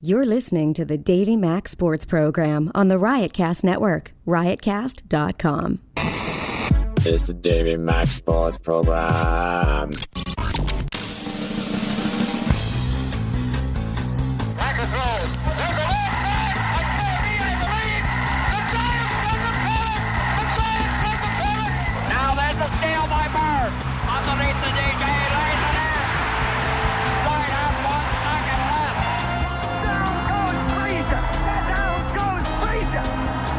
You're listening to the Davey Mac Sports Program on the Riotcast Network, riotcast.com. It's the Davey Mac Sports Program. Now there's a steal by Bird. Underneath the DJ, lays it in. Right up, 1 second left. Down goes Frazier. Down goes Frazier.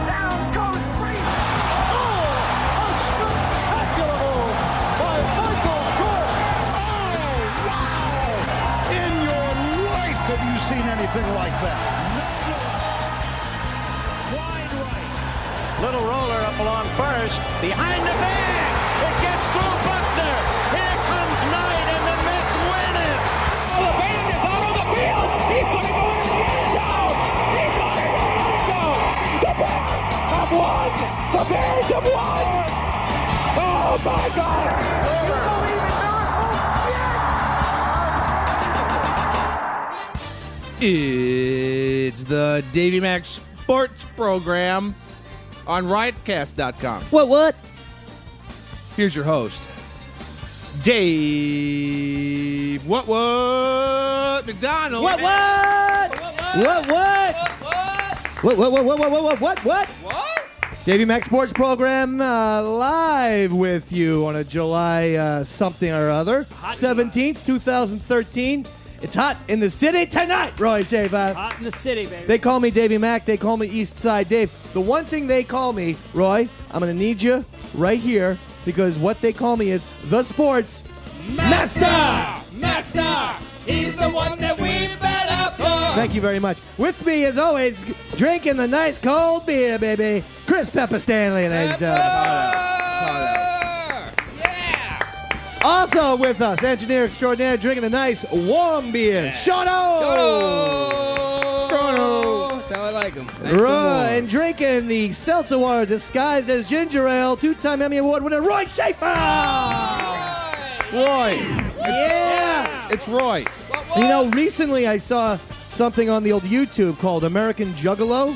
Down goes Frazier. Oh, a spectacular move by Michael Jordan. Oh, wow. In your life have you seen anything like that? Wide right. Little roller up along first. Behind the bag. It gets through Buckner. Here comes Knight, and the Mets win it. Oh, the band is out on the field. He's going to go in the end zone. He's going to go in the end zone. The Bears have won. The Bears have won. Oh, my God. You believe in miracles? It's the Davey Mac Sports Program on riotcast.com. What? Here's your host, Dave What McDonald. What? Davey Mac Sports Program live with you on a July something or other, 17th, 2013. It's hot in the city tonight, Roy J. Hot in the city, baby. They call me Davey Mac. They call me East Side Dave. The one thing they call me, Roy, I'm going to need you right here because what they call me is the Sports Master. He's the one that we better for. Thank you very much. With me, as always, drinking the nice cold beer, baby, Chris Pepper Stanley, ladies and gentlemen. Also with us, engineer extraordinaire, drinking the nice warm beer, Shono. That's how I like him. And drinking the seltzer water disguised as ginger ale, two-time Emmy Award winner, Roy Schaefer. Roy. Yeah. It's Roy. You know, recently I saw something on the old YouTube called American Juggalo.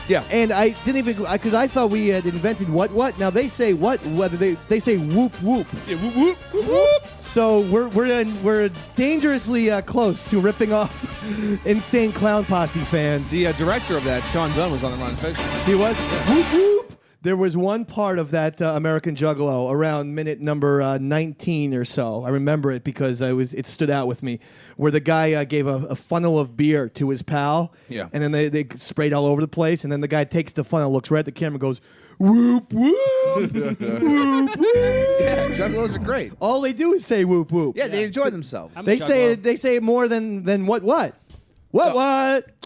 Yeah. And I didn't even, because I thought we had invented what. Now they say what, whether they say whoop whoop. Yeah, whoop, whoop, whoop. So we're dangerously close to ripping off Insane Clown Posse fans. The director of that, Sean Dunn, was on the Run Fiction. He was? Whoop whoop. There was one part of that American Juggalo around minute number 19 or so. I remember it because it stood out with me, where the guy gave a funnel of beer to his pal, Yeah. and then they sprayed all over the place, and then the guy takes the funnel, looks right at the camera, and goes, whoop, whoop, whoop, whoop. Yeah, Juggalos are great. All they do is say whoop, whoop. Yeah, they enjoy themselves. They say it more than what? What?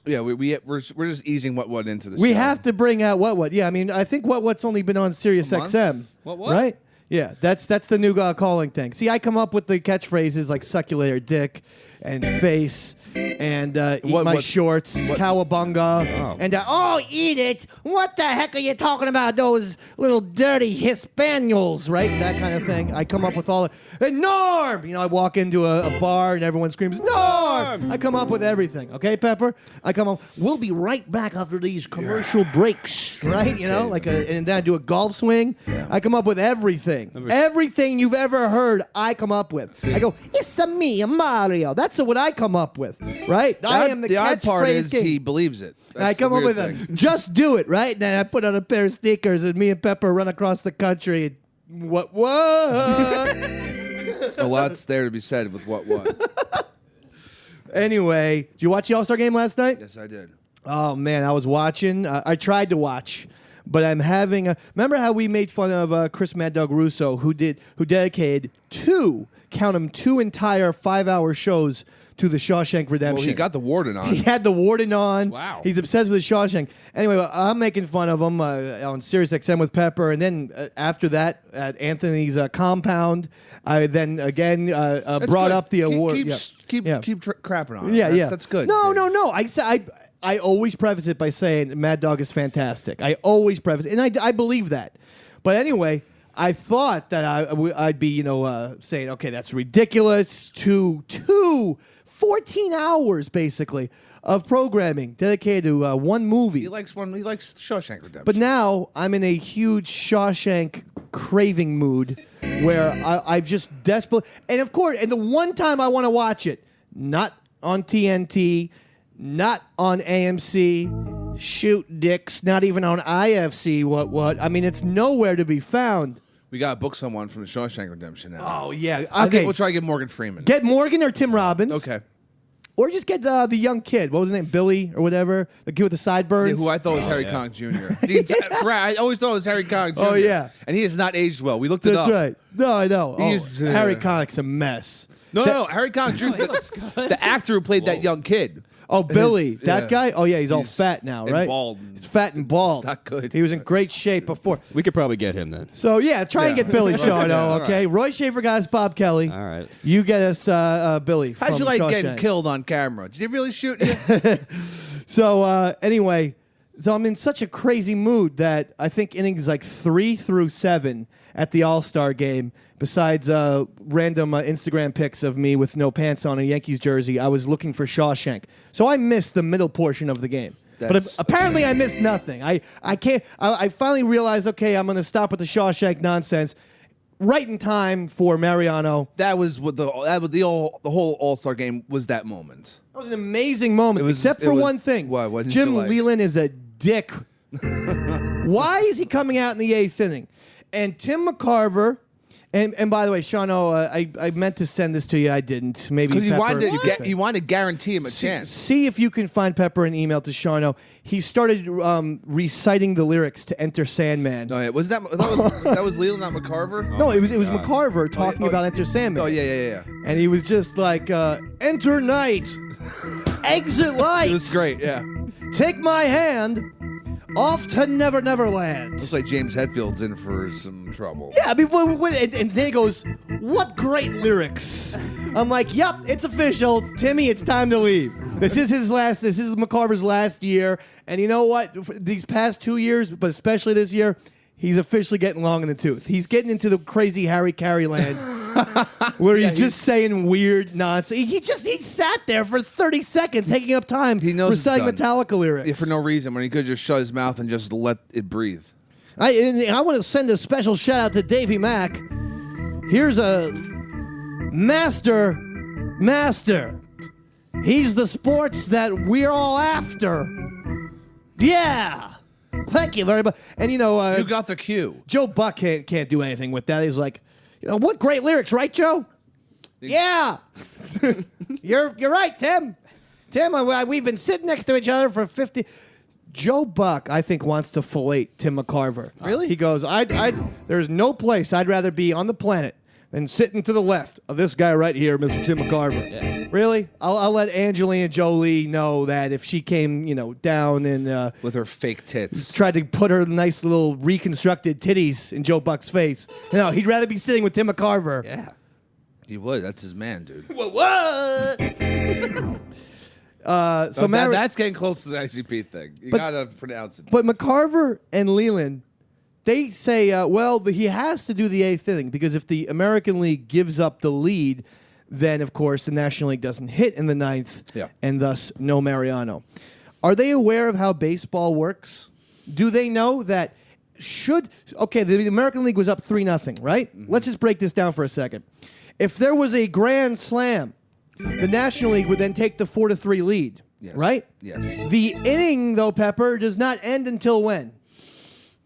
Yeah, we're just easing what into the show. We have to bring out what. Yeah, I mean, I think what's only been on Sirius XM. What? Right? Yeah, that's the new calling thing. See, I come up with the catchphrases like suck you later, dick, and face, and eat my shorts, cowabunga, and eat it. What the heck are you talking about? Those little dirty Hispaniols, right? That kind of thing. I come up with all. And Norm, I walk into a bar and everyone screams Norm. I come up with everything. Okay, Pepper. I come up. We'll be right back after these commercial breaks, right? And then I do a golf swing. Yeah. I come up with everything. Everything you've ever heard, I come up with. See. I go, it's me, Mario. That's what I come up with, right? I am the odd part is king. he believes it. I come up with just do it, right? And then I put on a pair of sneakers and me and Pepper run across the country. And what? A lot's there to be said with what. Anyway, did you watch the All-Star game last night? Yes, I did. Oh, man, I was watching. I tried to watch, but I'm having a... Remember how we made fun of Chris Mad Dog Russo, who dedicated two entire 5-hour shows to the Shawshank Redemption. Well, he got the warden on. He had the warden on. Wow. He's obsessed with the Shawshank. Anyway, I'm making fun of him on Sirius XM with Pepper, and then after that, at Anthony's compound, I then again brought up the award. Keep crapping on him. Yeah, That's good. No. I always preface it by saying Mad Dog is fantastic. I always preface it, and I believe that. But anyway, I thought that I'd be, saying, okay, that's ridiculous. 14 hours, basically, of programming dedicated to one movie. He likes Shawshank Redemption. But now I'm in a huge Shawshank craving mood where I've just desperate. And of course, and the one time I want to watch it, not on TNT, not on AMC, shoot dicks, not even on IFC, what. I mean, it's nowhere to be found. We got to book someone from the Shawshank Redemption now. Oh, yeah. Okay. I think we'll try to get Morgan Freeman. Get Morgan or Tim Robbins. Okay. Or just get the young kid. What was his name? Billy or whatever? The kid with the sideburns? Yeah, who I thought was Harry Connick Jr. I always thought it was Harry Connick Jr. Oh, yeah. And he has not aged well. We looked it That's up. right. No, I know. Harry Connick's a mess. No, Harry Connick Jr. The actor who played that young kid. Oh, Billy, that guy? Oh, yeah, he's all fat now, and right? bald. He's fat and bald. It's not good. He was in great shape before. We could probably get him then. So, yeah, try and get Billy Sharno, Yeah, okay? right. Roy Schaefer got us Bob Kelly. All right. You get us Billy from How'd you like getting Shawshank. killed on camera? Did he really shoot you? So, anyway, so I'm in such a crazy mood that I think innings like 3 through 7 at the All-Star game, besides random Instagram pics of me with no pants on a Yankees jersey, I was looking for Shawshank. So I missed the middle portion of the game. But apparently I missed nothing. I can't. I finally realized, okay, I'm going to stop with the Shawshank nonsense. Right in time for Mariano. That was what the whole All-Star game was that moment. That was an amazing moment, except for one thing. What didn't Jim you like? Leland is a dick. Why is he coming out in the 8th inning? And Tim McCarver, and by the way, Shawno, I meant to send this to you. I didn't. Maybe Because Pepper, you wanted to guarantee him a chance. See if you can find Pepper an email to Shawno. He started reciting the lyrics to Enter Sandman. Oh, yeah. That was Leland, not McCarver? No, it was McCarver talking about Enter Sandman. Oh, yeah. And he was just like, enter night, exit light. It was great, yeah. Take my hand, off to Never Never Land. Looks like James Hetfield's in for some trouble. Yeah, I mean, and then he goes, what great lyrics. I'm like, yep, it's official. Timmy, it's time to leave. This is McCarver's last year. And you know what? For these past 2 years, but especially this year, he's officially getting long in the tooth. He's getting into the crazy Harry Carey land where he's just saying weird nonsense. He sat there for 30 seconds taking up time reciting Metallica lyrics. Yeah, for no reason, when he could just shut his mouth and just let it breathe. I want to send a special shout out to Davey Mac. Here's a master. He's the sports that we're all after. Yeah. Thank you very much. And you got the cue. Joe Buck can't do anything with that. He's like, what great lyrics, right, Joe? Yeah. You're right, Tim. We've been sitting next to each other for 50. Joe Buck, I think, wants to fillet Tim McCarver. Really? He goes, there's no place I'd rather be on the planet than sitting to the left of this guy right here, Mr. Tim McCarver. Yeah. Really? I'll let Angelina Jolie know that if she came, down and with her fake tits, tried to put her nice little reconstructed titties in Joe Buck's face, he'd rather be sitting with Tim McCarver. Yeah. He would. That's his man, dude. What? That's getting close to the ICP thing. You gotta pronounce it. But McCarver and Leland, they say, he has to do the 8th inning because if the American League gives up the lead, then, of course, the National League doesn't hit in the 9th, and thus no Mariano. Are they aware of how baseball works? Do they know that the American League was up 3-0, right? Mm-hmm. Let's just break this down for a second. If there was a grand slam, the National League would then take the 4-3 lead, right? Yes. The inning, though, Pepper, does not end until when?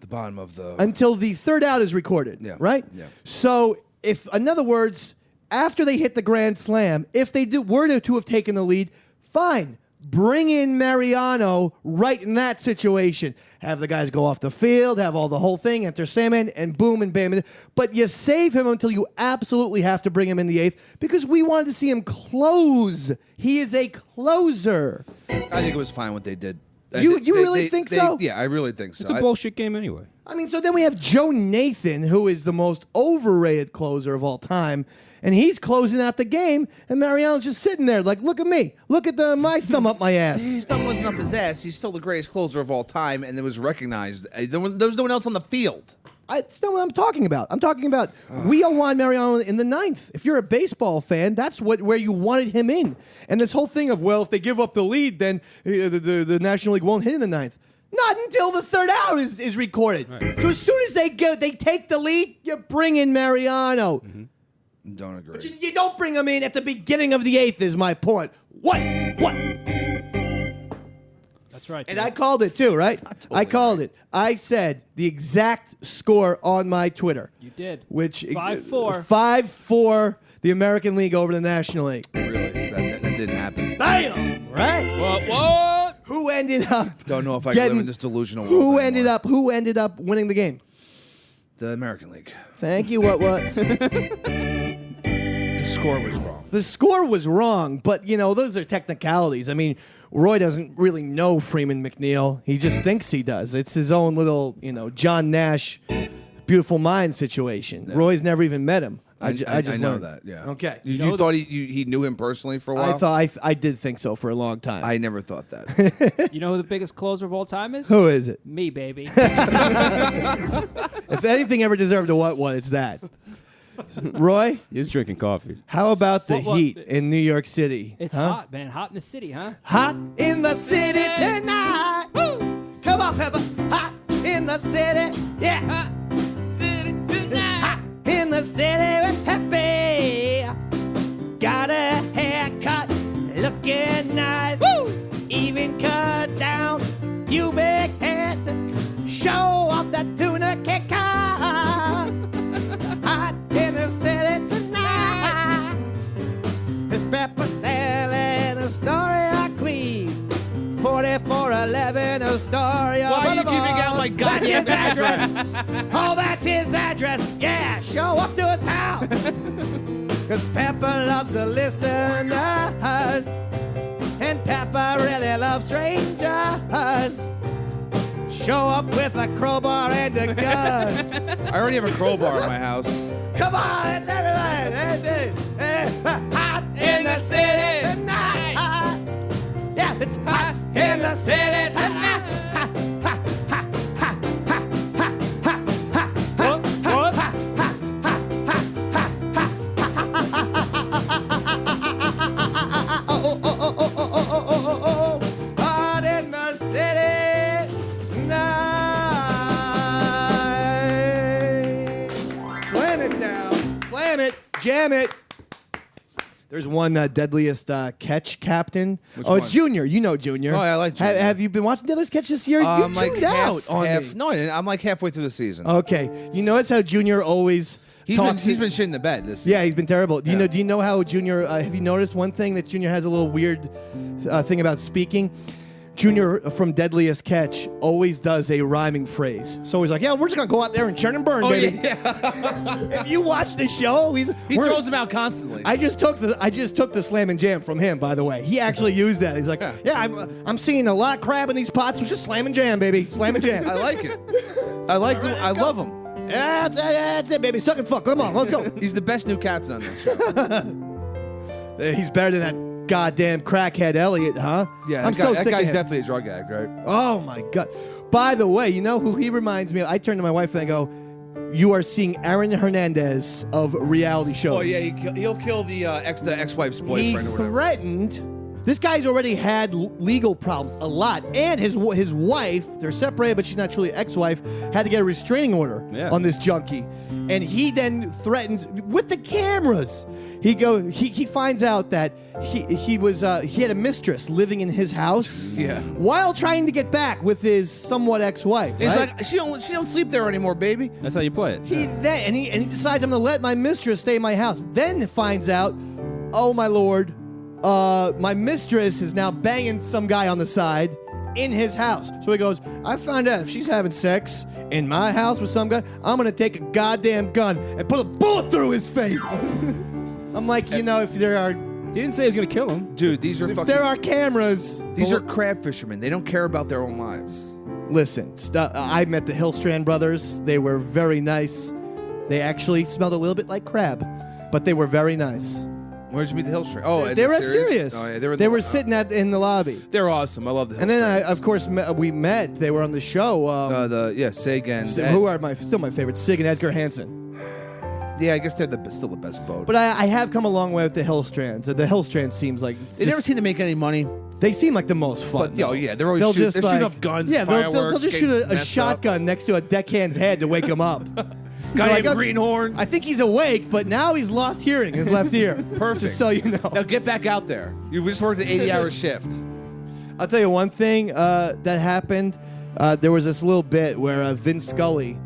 The bottom of the... Until the third out is recorded, right? Yeah. So, in other words, after they hit the grand slam, if they were to have taken the lead, fine. Bring in Mariano right in that situation. Have the guys go off the field, have the whole thing, enter Sandman, and boom and bam. But you save him until you absolutely have to bring him in the 8th because we wanted to see him close. He is a closer. I think it was fine what they did. You really think so? Yeah, I really think so. It's a bullshit game anyway. I mean, so then we have Joe Nathan, who is the most overrated closer of all time, and he's closing out the game, and Mariano's just sitting there like, look at me. Look at my thumb up my ass. His thumb wasn't up his ass. He's still the greatest closer of all time, and it was recognized. There was no one else on the field. That's not what I'm talking about. I'm talking about we all want Mariano in the 9th. If you're a baseball fan, that's where you wanted him in. And this whole thing of, well, if they give up the lead, then the National League won't hit in the 9th. Not until the third out is recorded. Right. So as soon as they take the lead, you bring in Mariano. Mm-hmm. Don't agree. But you don't bring him in at the beginning of the 8th is my point. What? That's right. And I called it too, right? Totally I called it. I said the exact score on my Twitter. You did. Which 5-4. 5-4, the American League over the National League. Really? That didn't happen. Bam! Right? What? Who ended up? Don't know if I can live in this delusional world. Who ended up winning the game? The American League. Thank you. What? The score was wrong. The score was wrong, but those are technicalities. I mean, Roy doesn't really know Freeman McNeil. He just thinks he does. It's his own little, John Nash, beautiful mind situation. Yeah. Roy's never even met him. I just know learned that. Yeah. Okay. You thought he knew him personally for a while? I did think so for a long time. I never thought that. You know who the biggest closer of all time is? Who is it? Me, baby. If anything ever deserved a what, it's that. Roy? He's drinking coffee. How about the heat in New York City? It's hot, man. Hot in the city, huh? Hot in the city tonight. Woo! Come on, Pepper. Hot in the city. Yeah. Hot city tonight. Hot in the city with Happy. Got a haircut, looking nice. Woo! Even cut down pubic hair to show off that tuna kicker. Hot in the city tonight. It's Pepper telling a story of Queens. 4411 Astoria Why are you Boulevard. giving out my goddamn That's his address. Oh, that's his address. Yeah, show up to his house. Cause Pepper loves the listeners. And Pepper really loves strangers. Show up with a crowbar and a gun. I already have a crowbar in my house. Come on, everybody. Hot in the city tonight. Yeah, it's hot in the city tonight. Hot in the city tonight. Slam it down. Slam it. Jam it. There's one deadliest catch captain. Which it's one? Junior. You know Junior. Oh, yeah, I like Junior. Have you been watching Deadliest Catch this year? You tuned out on me. No, I didn't. I'm like halfway through the season. Okay. You notice how Junior always talks. He's been shitting the bed this season. Yeah, he's been terrible. Do you know how Junior? Have you noticed one thing that Junior has a little weird thing about speaking? Junior from Deadliest Catch always does a rhyming phrase. So he's like, "Yeah, we're just gonna go out there and churn and burn, baby." Yeah. If you watch the show, he throws them out constantly. I just took the slam and jam from him. By the way, he actually used that. He's like, "Yeah, I'm seeing a lot of crab in these pots. So just slam and jam, baby, slam and jam." I like it. I like them. I love him. Yeah, that's it, baby. Suck and fuck. Come on, let's go. He's the best new captain on this show. He's better than that goddamn crackhead Elliott, huh? Yeah, I'm so sick that guy's of him. definitely a drug addict, right? Oh my god! By the way, you know who he reminds me of? I turn to my wife and I go, "You are seeing Aaron Hernandez of reality shows." Oh yeah, he'll kill the ex-wife's boyfriend He or whatever. threatened. This guy's already had legal problems a lot, and his wife, they're separated, but she's not truly ex-wife, had to get a restraining order on this junkie, and he then threatens with the cameras. He finds out that he had a mistress living in his house, while trying to get back with his somewhat ex-wife. He's right? like, she don't sleep there anymore, baby. That's how you play it. He decides I'm gonna let my mistress stay in my house. Then finds out, oh my lord. My mistress is now banging some guy on the side in his house. So he goes, I found out if she's having sex in my house with some guy, I'm going to take a goddamn gun and put a bullet through his face. I'm like, if there are... He didn't say he was going to kill him. Dude, if there are cameras... These are crab fishermen. They don't care about their own lives. Listen, I met the Hillstrand brothers. They were very nice. They actually smelled a little bit like crab, but they were very nice. Where'd you meet the Hill Street? Oh, They were at Sirius. Oh, yeah, they were sitting in the lobby. They're awesome. I love the Hill And then, Streets. of course, we met. They were on the show. Sig and who are still my favorite? Sig and Edgar Hansen. Yeah, I guess they're still the best boat. But I have come a long way with the Hillstrands. The Hillstrand seems like They never seem to make any money. They seem like the most fun. But, yeah, they're always they'll they're just shooting off guns, Yeah, fireworks, they'll just shoot a shotgun next to a deckhand's head to wake him up. Guy Like, named Greenhorn. I think he's awake, but now he's lost hearing his left ear. Perfect. Just so you know. Now get back out there. You just worked an 80-hour shift. I'll tell you one thing that happened. There was this little bit where Vince Scully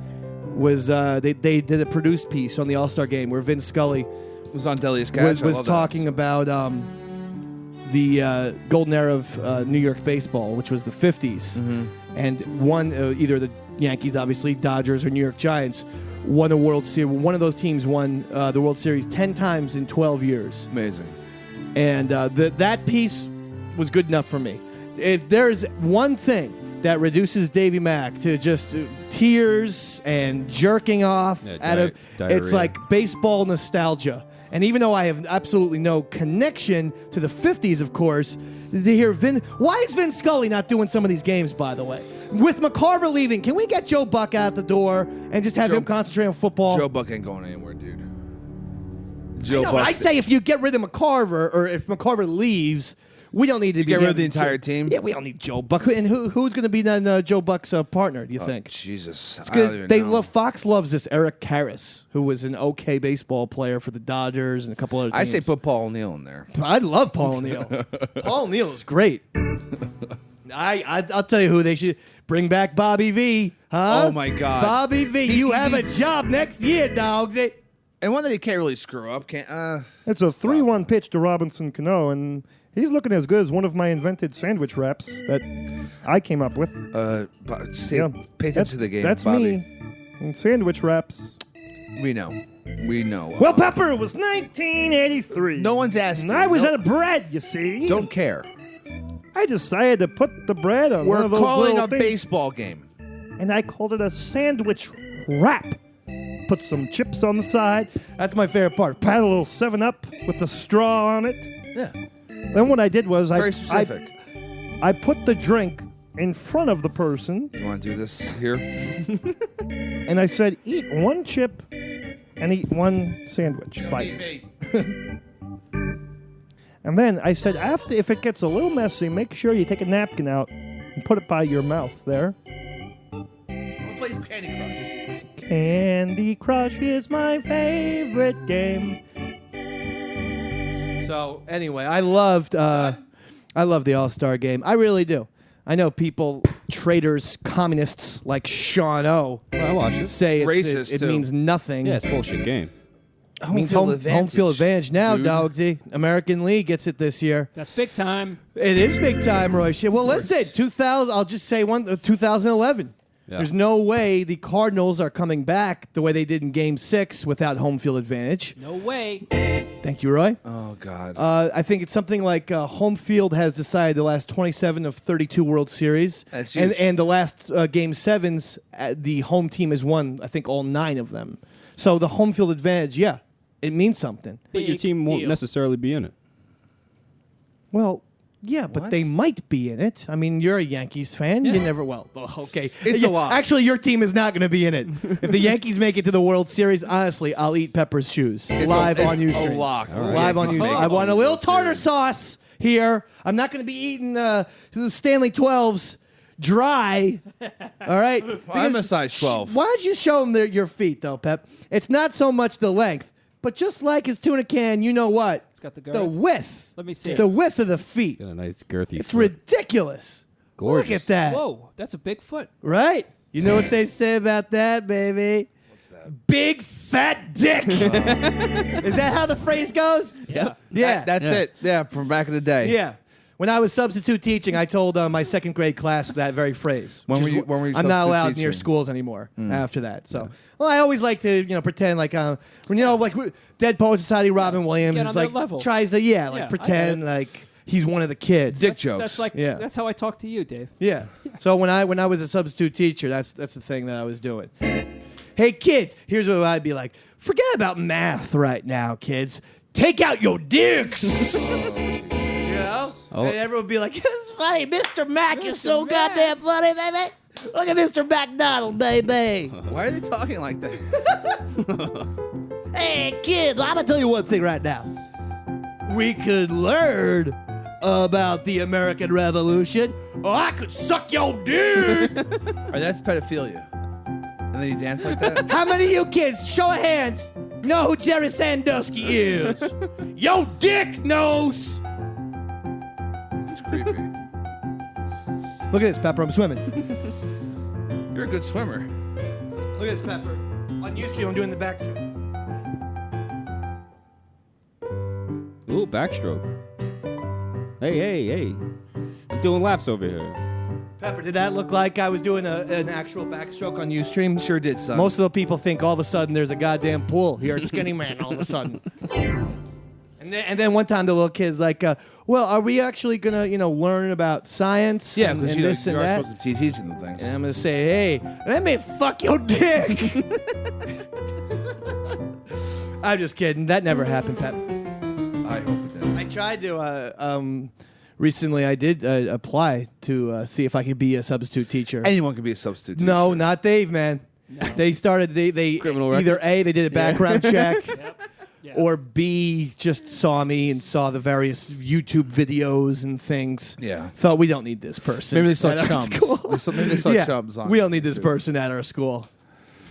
was they did a produced piece on the All-Star Game where Vince Scully Was on Delia's Catch. was talking about the golden era of New York baseball, which was the 50s. Mm-hmm. And one, either the Yankees, obviously, Dodgers, or New York Giants, won a World Series. One of those teams won the World Series 10 times in 12 years. Amazing. And that piece was good enough for me. If there's one thing that reduces Davey Mac to just tears and jerking off diarrhea. it's like baseball nostalgia. And even though I have absolutely no connection to the 50s, of course, to hear why is Vince Scully not doing some of these games, by the way? With McCarver leaving, can we get Joe Buck out the door and just have him concentrate on football? Joe Buck ain't going anywhere, dude. I'd say if you get rid of McCarver, or if McCarver leaves, we don't need to get rid of the entire team. Yeah, we don't need Joe Buck. And who's going to be then Joe Buck's partner? Do you think? Jesus, It's I don't good. even know. Fox loves this Eric Karras, who was an okay baseball player for the Dodgers and a couple other I teams. say put Paul O'Neill in there. I love Paul O'Neill. Paul O'Neill is great. I'll tell you who they should bring back. Bobby V. Huh? Oh my God, Bobby V. You have a job next year, dogs. And one that he can't really screw up. Can't. It's a 3-1 pitch to Robinson Cano, and he's looking as good as one of my invented sandwich wraps that I came up with. Pay attention to the game. That's Bobby. me. And sandwich wraps. We know. Well, Pepper, it was 1983. No one's asked And you. I was No- out of bread, you see. Don't care. I decided to put the bread on one We're of those calling little a things, baseball game. and I called it a sandwich wrap. Put some chips on the side. That's my favorite part. Pat a little 7-Up with a straw on it. Yeah. Then what I did was Very specific. I put the drink in front of the person, You want to do this here? and I said, eat one chip and eat one sandwich bite. And then I said, if it gets a little messy, make sure you take a napkin out and put it by your mouth there. We'll play Candy Crush. Candy Crush is my favorite game. So anyway, I loved the All-Star Game. I really do. I know people, traitors, communists like Sean O. I watched it. say Racist, it too. means nothing. Yeah, it's a bullshit game. It means home field advantage now, dude. dogsy. American League gets it this year. That's big time. It is big time, Roy. Well, let's say 2000. I'll just say 2011. Yeah. There's no way the Cardinals are coming back the way they did in Game 6 without home field advantage. No way. Thank you, Roy. Oh, God. I think it's something like home field has decided the last 27 of 32 World Series. That's huge. And the last Game 7s, the home team has won, I think, all 9 of them. So the home field advantage, yeah, it means something. But your Big team won't deal. necessarily be in it. Well, yeah, but they might be in it. I mean, you're a Yankees fan. Yeah. You never, okay. It's a lot. Actually, your team is not going to be in it. If the Yankees make it to the World Series, honestly, I'll eat Pepper's shoes live on It's Ustream. a lock. Live on Ustream. I want a little tartar sauce here. I'm not going to be eating the Stanley 12s dry. All right? I'm a size 12. Why don't you show them your feet, though, Pep? It's not so much the length, but just like his tuna can, you know what? It's got the The girth. width. Let me see. The width of the feet. Got a nice girthy It's foot. ridiculous. Gorgeous. Look at that. Whoa, that's a big foot. Right? You know what they say about that, baby? What's that? Big fat dick. Is that how the phrase goes? Yeah. Yeah. That's it. Yeah, from back in the day. Yeah. When I was substitute teaching, I told my second grade class that very phrase. When which were is you- when were you I'm not substitute allowed near teaching? schools anymore after that. So, well, I always like to, pretend like when like Dead Poet Society, Robin Williams Get is on their like level. tries to Yeah, I pretend get it. like he's one of the kids. Dick jokes. That's like Yeah. that's how I talk to you, Dave. Yeah. So when I was a substitute teacher, that's the thing that I was doing. Hey kids, here's what I'd be like. Forget about math right now, kids. take out your dicks. You know? Oh. And everyone would be like, this is funny. Mr. Mac is so goddamn funny, baby. Look at Mr. McDonald, baby. Why are they talking like that? Hey, kids, I'm going to tell you one thing right now. We could learn about the American Revolution, or I could suck your dick. All right, that's pedophilia. And then you dance like that? How many of you kids, show of hands, know who Jerry Sandusky is? Yo dick knows. It's creepy. Look at this, Pepper. I'm swimming. You're a good swimmer. Look at this, Pepper. On Ustream, I'm doing the backstroke. Ooh, backstroke. Hey. I'm doing laps over here. Pepper, did that look like I was doing an actual backstroke on Ustream? Sure did, son. Most of the people think all of a sudden there's a goddamn pool here at Skinny Man all of a sudden. And then one time the little kid's like, well, are we actually going to, learn about science? Yeah, and because this you and are that? supposed to be teaching them things. And I'm going to say, hey, let me fuck your dick. I'm just kidding. That never happened, Pep. I hope it did. I tried to, recently I did apply to see if I could be a substitute teacher. Anyone can be a substitute teacher. No, not Dave, man. They started, they Criminal either record? A, they did a background check, Yeah. or B, just saw me and saw the various YouTube videos and things. Yeah. Thought we don't need this person. Maybe they saw at our chums. school. Maybe they saw Yeah, chums on we don't need this person at our school.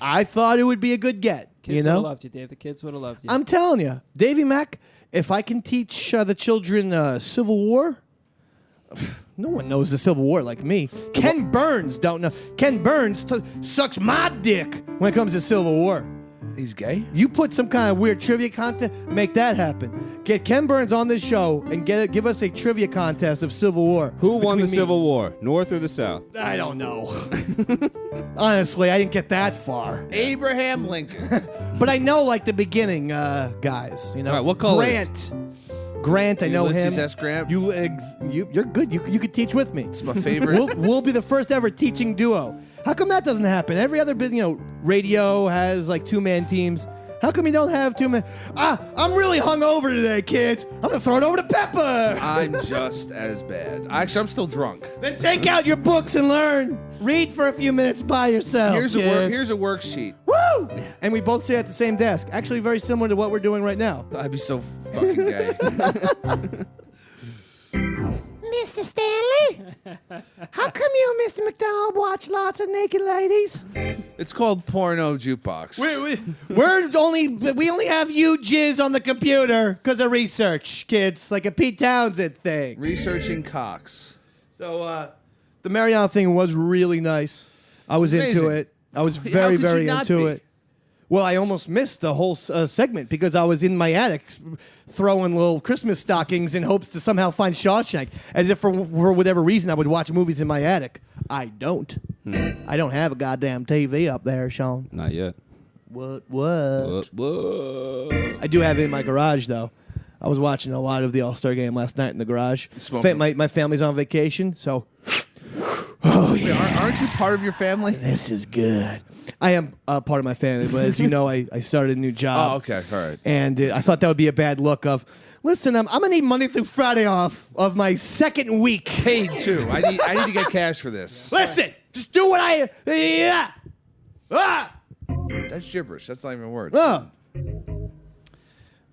I thought it would be a good get. Kids you would have know, loved you, Dave. The kids would have loved you. I'm telling you, Davey Mac. If I can teach the children Civil War, no one knows the Civil War like me. Ken Burns don't know. Ken Burns sucks my dick when it comes to Civil War. He's gay? You put some kind of weird trivia content, make that happen. Get Ken Burns on this show and give us a trivia contest of Civil War. Who won the between me- Civil War, North or the South? I don't know. Honestly, I didn't get that far. Abraham Lincoln. But I know, like, the beginning guys. You know, All right, what color Grant, I know Ulysses him. S. Grant? You're good. You could teach with me. It's my favorite. We'll be the first ever teaching duo. How come that doesn't happen? Every other bit, radio has like 2-man teams. How come you don't have 2-man? I'm really hungover today, kids. I'm gonna throw it over to Pepper. I'm just as bad. Actually, I'm still drunk. Then take out your books and learn. Read for a few minutes by yourself. Here's a worksheet. Woo! And we both sit at the same desk. Actually, very similar to what we're doing right now. I'd be so fucking gay. Mr. Stanley, how come you and Mr. McDonald watch lots of naked ladies? It's called porno jukebox. We only have you jizz on the computer because of research, kids, like a Pete Townsend thing. Researching cocks. So the Mariana thing was really nice. I was into Amazing. it. I was How very, could you very not into be? it. Well, I almost missed the whole segment because I was in my attic throwing little Christmas stockings in hopes to somehow find Shawshank. As if for whatever reason I would watch movies in my attic. I don't. I don't have a goddamn TV up there, Sean. Not yet. What? Whoa. I do have it in my garage, though. I was watching a lot of the All-Star game last night in the garage. My family's on vacation, so... Wait, aren't you part of your family? This is good. I am part of my family, but as you know, I started a new job. Oh, okay. All right. And I thought that would be a bad look of, listen, I'm going to need Monday through Friday off of my second week. Paid too. I need to get cash for this. Listen, just do what I... Yeah. That's gibberish. That's not even a word.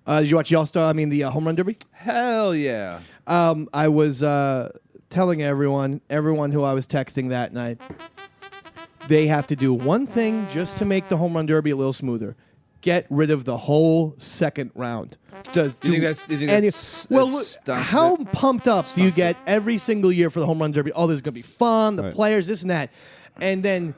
Did you watch the Home Run Derby? Hell yeah. I was telling everyone who I was texting that night, they have to do one thing just to make the Home Run Derby a little smoother. Get rid of the whole second round. You think that's how pumped up do you get every single year for the Home Run Derby? Oh, this is going to be fun, the players, this and that. And then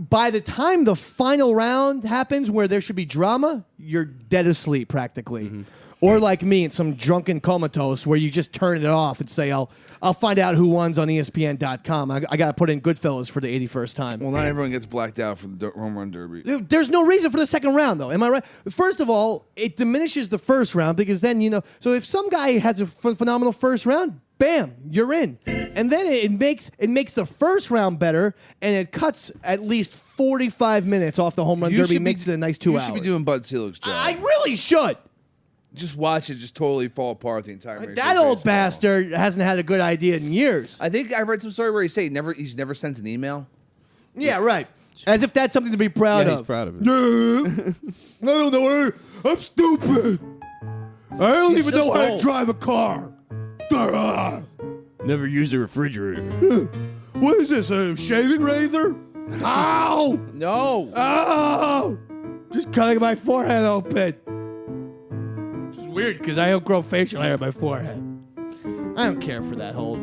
by the time the final round happens where there should be drama, you're dead asleep practically. Mm-hmm. Or like me in some drunken comatose where you just turn it off and say, I'll find out who wins on ESPN.com. I got to put in Goodfellas for the 81st time. Well, not everyone gets blacked out for the Home Run Derby. There's no reason for the second round, though. Am I right? First of all, it diminishes the first round because then, so if some guy has a phenomenal first round, bam, you're in. And then it makes the first round better, and it cuts at least 45 minutes off the Home Run Derby, makes it a nice 2 hours. You should be doing Bud Selig's job. I really should. just watch it just totally fall apart the entire Major That League old Baseball. bastard hasn't had a good idea in years. I think I read some story where he's never sent an email. Yeah, right. As if that's something to be proud Yeah, of. he's proud of it. Yeah. I don't know. I'm stupid. I don't even know how to drive a car. Never used a refrigerator. What is this, a shaving razor? Ow! No. Ow! Just cutting my forehead open. Which is weird because I don't grow facial hair on my forehead. I don't care for that whole,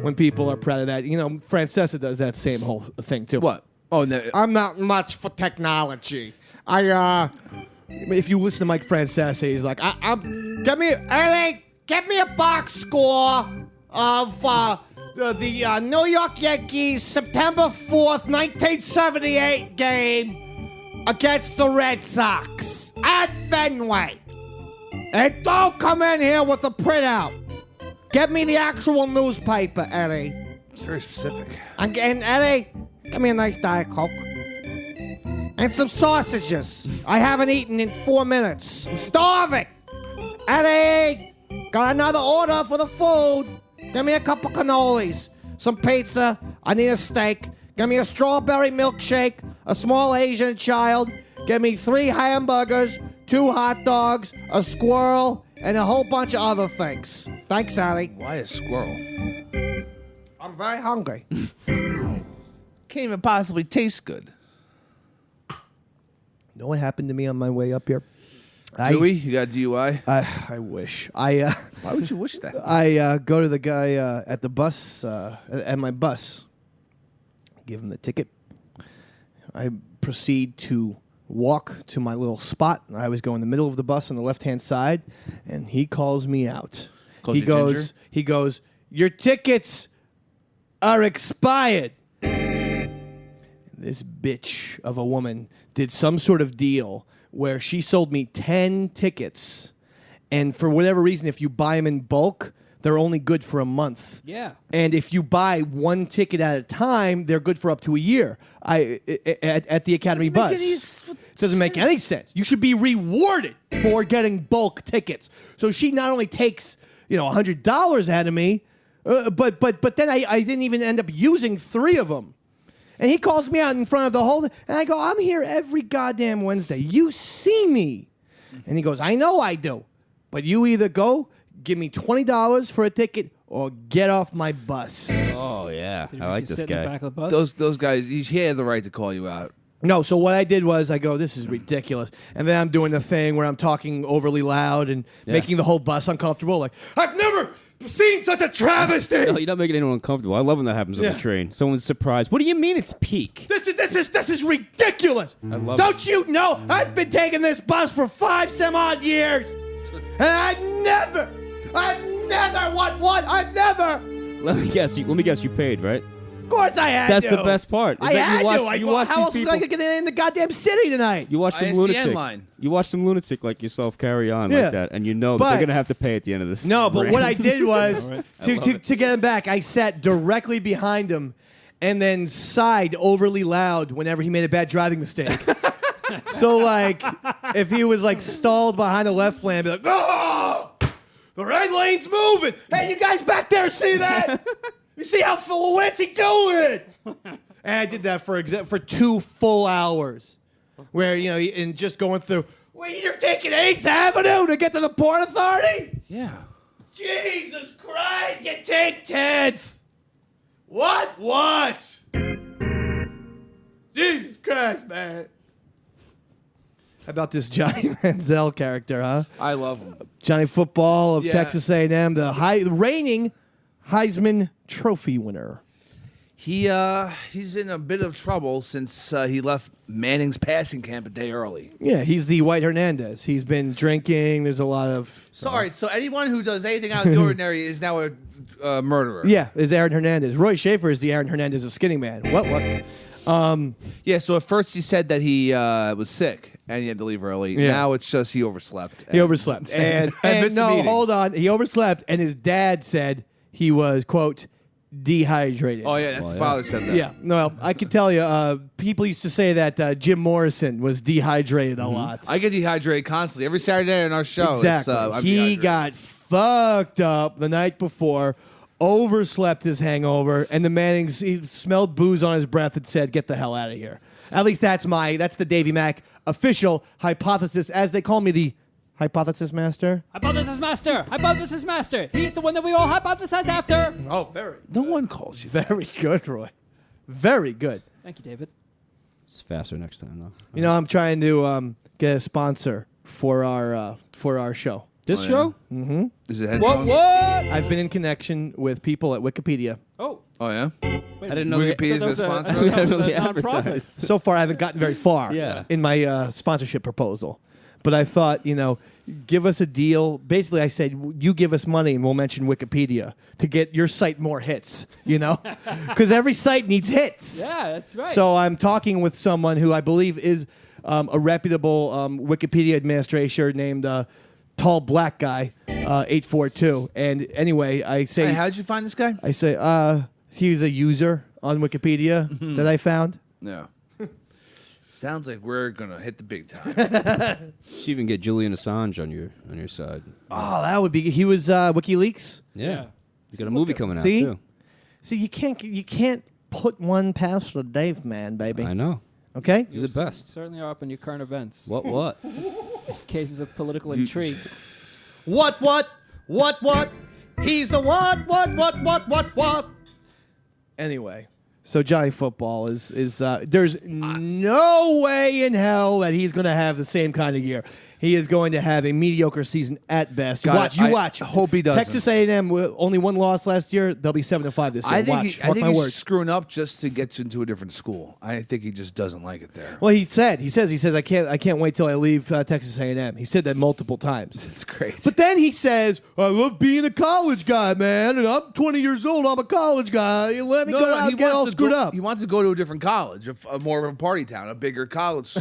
when people are proud of that. You know, Francesa does that same whole thing too. What? Oh, no. I'm not much for technology. If you listen to Mike Francesa, he's like, get me a box score of the New York Yankees September 4th, 1978 game against the Red Sox at Fenway. And don't come in here with a printout. Get me the actual newspaper, Eddie. It's very specific. And Eddie, give me a nice Diet Coke. And some sausages. I haven't eaten in 4 minutes. I'm starving. Eddie, got another order for the food. Give me a couple cannolis, some pizza. I need a steak. Give me a strawberry milkshake, a small Asian child. Give me 3 hamburgers, 2 hot dogs, a squirrel, and a whole bunch of other things. Thanks, Eddie. Why a squirrel? I'm very hungry. Can't even possibly taste good. Know what happened to me on my way up here? Dewey, you got a DUI? I wish. Why would you wish that? I go to the guy at the bus, at my bus, give him the ticket. I proceed to walk to my little spot. I always go in the middle of the bus on the left-hand side, and he calls me out. Calls you Ginger? He goes, your tickets are expired. This bitch of a woman did some sort of deal where she sold me 10 tickets, and for whatever reason, if you buy them in bulk, they're only good for a month. Yeah. And if you buy 1 ticket at a time, they're good for up to a year. At the Academy bus. Doesn't make any sense. You should be rewarded for getting bulk tickets. So she not only takes, $100 out of me, but then I didn't even end up using 3 of them. And he calls me out in front of the whole thing. And I go, I'm here every goddamn Wednesday. You see me. And he goes, I know I do. But you either go, give me $20 for a ticket, or get off my bus. Oh, yeah. I like this Sit in the guy. back of the bus? Those guys, he had the right to call you out. No, so what I did was I go, this is ridiculous. And then I'm doing the thing where I'm talking overly loud and making the whole bus uncomfortable. Like, I've never seen such a travesty. No, you're not making anyone uncomfortable. I love when that happens on the train. Someone's surprised. What do you mean it's peak? This is ridiculous. I love Don't you know? I've been taking this bus for 5 some odd years. And I've never, Let me guess. You paid, right? Of course I had That's to. the best part. I had to. You watch How these else was people. I going to get in the goddamn city tonight? You watch some ISDN lunatic. line. You watch some lunatic like yourself carry on Yeah. like that, and you know that But- they're going to have to pay at the end of this. No, but rant. what I did was, to get him back, I sat directly behind him and then sighed overly loud whenever he made a bad driving mistake. So, like, if he was, like, stalled behind the left lane, I'd be like, oh, the right lane's moving. Hey, you guys back there see that? You see what's he doing? And I did that for 2 full hours where, and just going through, wait, you're taking 8th Avenue to get to the Port Authority? Yeah. Jesus Christ, you take 10th. What? Jesus Christ, man. How about this Johnny Manziel character, huh? I love him. Johnny Football of Yeah. Texas A&M, the reigning Heisman Trophy winner. He's in a bit of trouble since he left Manning's passing camp a day early. Yeah, he's the White Hernandez. He's been drinking. There's a lot of... Sorry, so anyone who does anything out of the ordinary is now a murderer. Yeah, is Aaron Hernandez. Roy Schaefer is the Aaron Hernandez of Skinny Man. What? Yeah, so at first he said that he was sick and he had to leave early. Yeah. Now it's just he overslept. He overslept. And missed the no, meeting. hold on. He overslept, and his dad said he was, quote, dehydrated. Oh yeah, that's father said that. Yeah, no, I can tell you, people used to say that Jim Morrison was dehydrated a lot. I get dehydrated constantly every Saturday on our show. Exactly. I'm He dehydrated. got fucked up the night before, overslept his hangover, and the Mannings, he smelled booze on his breath and said, "Get the hell out of here." At least that's the Davey Mac official hypothesis, as they call me, the hypothesis master. Hypothesis master. Hypothesis master. He's the one that we all hypothesize after. Oh, very, No one calls you. very good, Roy. Very good. Thank you, David. It's faster next time, though. You know, I'm trying to get a sponsor for our show. This Oh, yeah. show? Is it What? headphones? What? I've been in connection with people at Wikipedia. Oh. Oh yeah. Wait, I didn't know Wikipedia's that was gonna a- sponsor I us? thought it was a Really nonprofit. advertise. So far, I haven't gotten very far Yeah. in my sponsorship proposal. But I thought, give us a deal. Basically, I said, you give us money and we'll mention Wikipedia to get your site more hits, Because every site needs hits. Yeah, that's right. So I'm talking with someone who I believe is a reputable Wikipedia administrator named Tall Black Guy, 842. And anyway, I say... Hey, how'd you find this guy? I say, he's a user on Wikipedia that I found. Yeah. Sounds like we're gonna hit the big time. You should even get Julian Assange on your side. Oh, that would be. He was WikiLeaks. Yeah. You got a movie coming out, See? too. See, you can't put one past the Dave man, baby. I know. Okay. You're the best. Certainly are up in your current events. What? Cases of political intrigue. What? He's the what? Anyway, so Johnny Football is there's no way in hell that he's going to have the same kind of year. He is going to have a mediocre season at best. God, Watch. I hope he doesn't. Texas A&M only one loss last year. They'll be 7-5 this year. I think, Watch. I Mark think my he's words. screwing up just to get into a different school. I think he just doesn't like it there. Well, he says I can't wait till I leave Texas A&M. He said that multiple times. It's great. But then he says, I love being a college guy, man. And I'm 20 years old. I'm a college guy. You let me go out and get all screwed up. He wants to go to a different college, a more of a party town, a bigger college.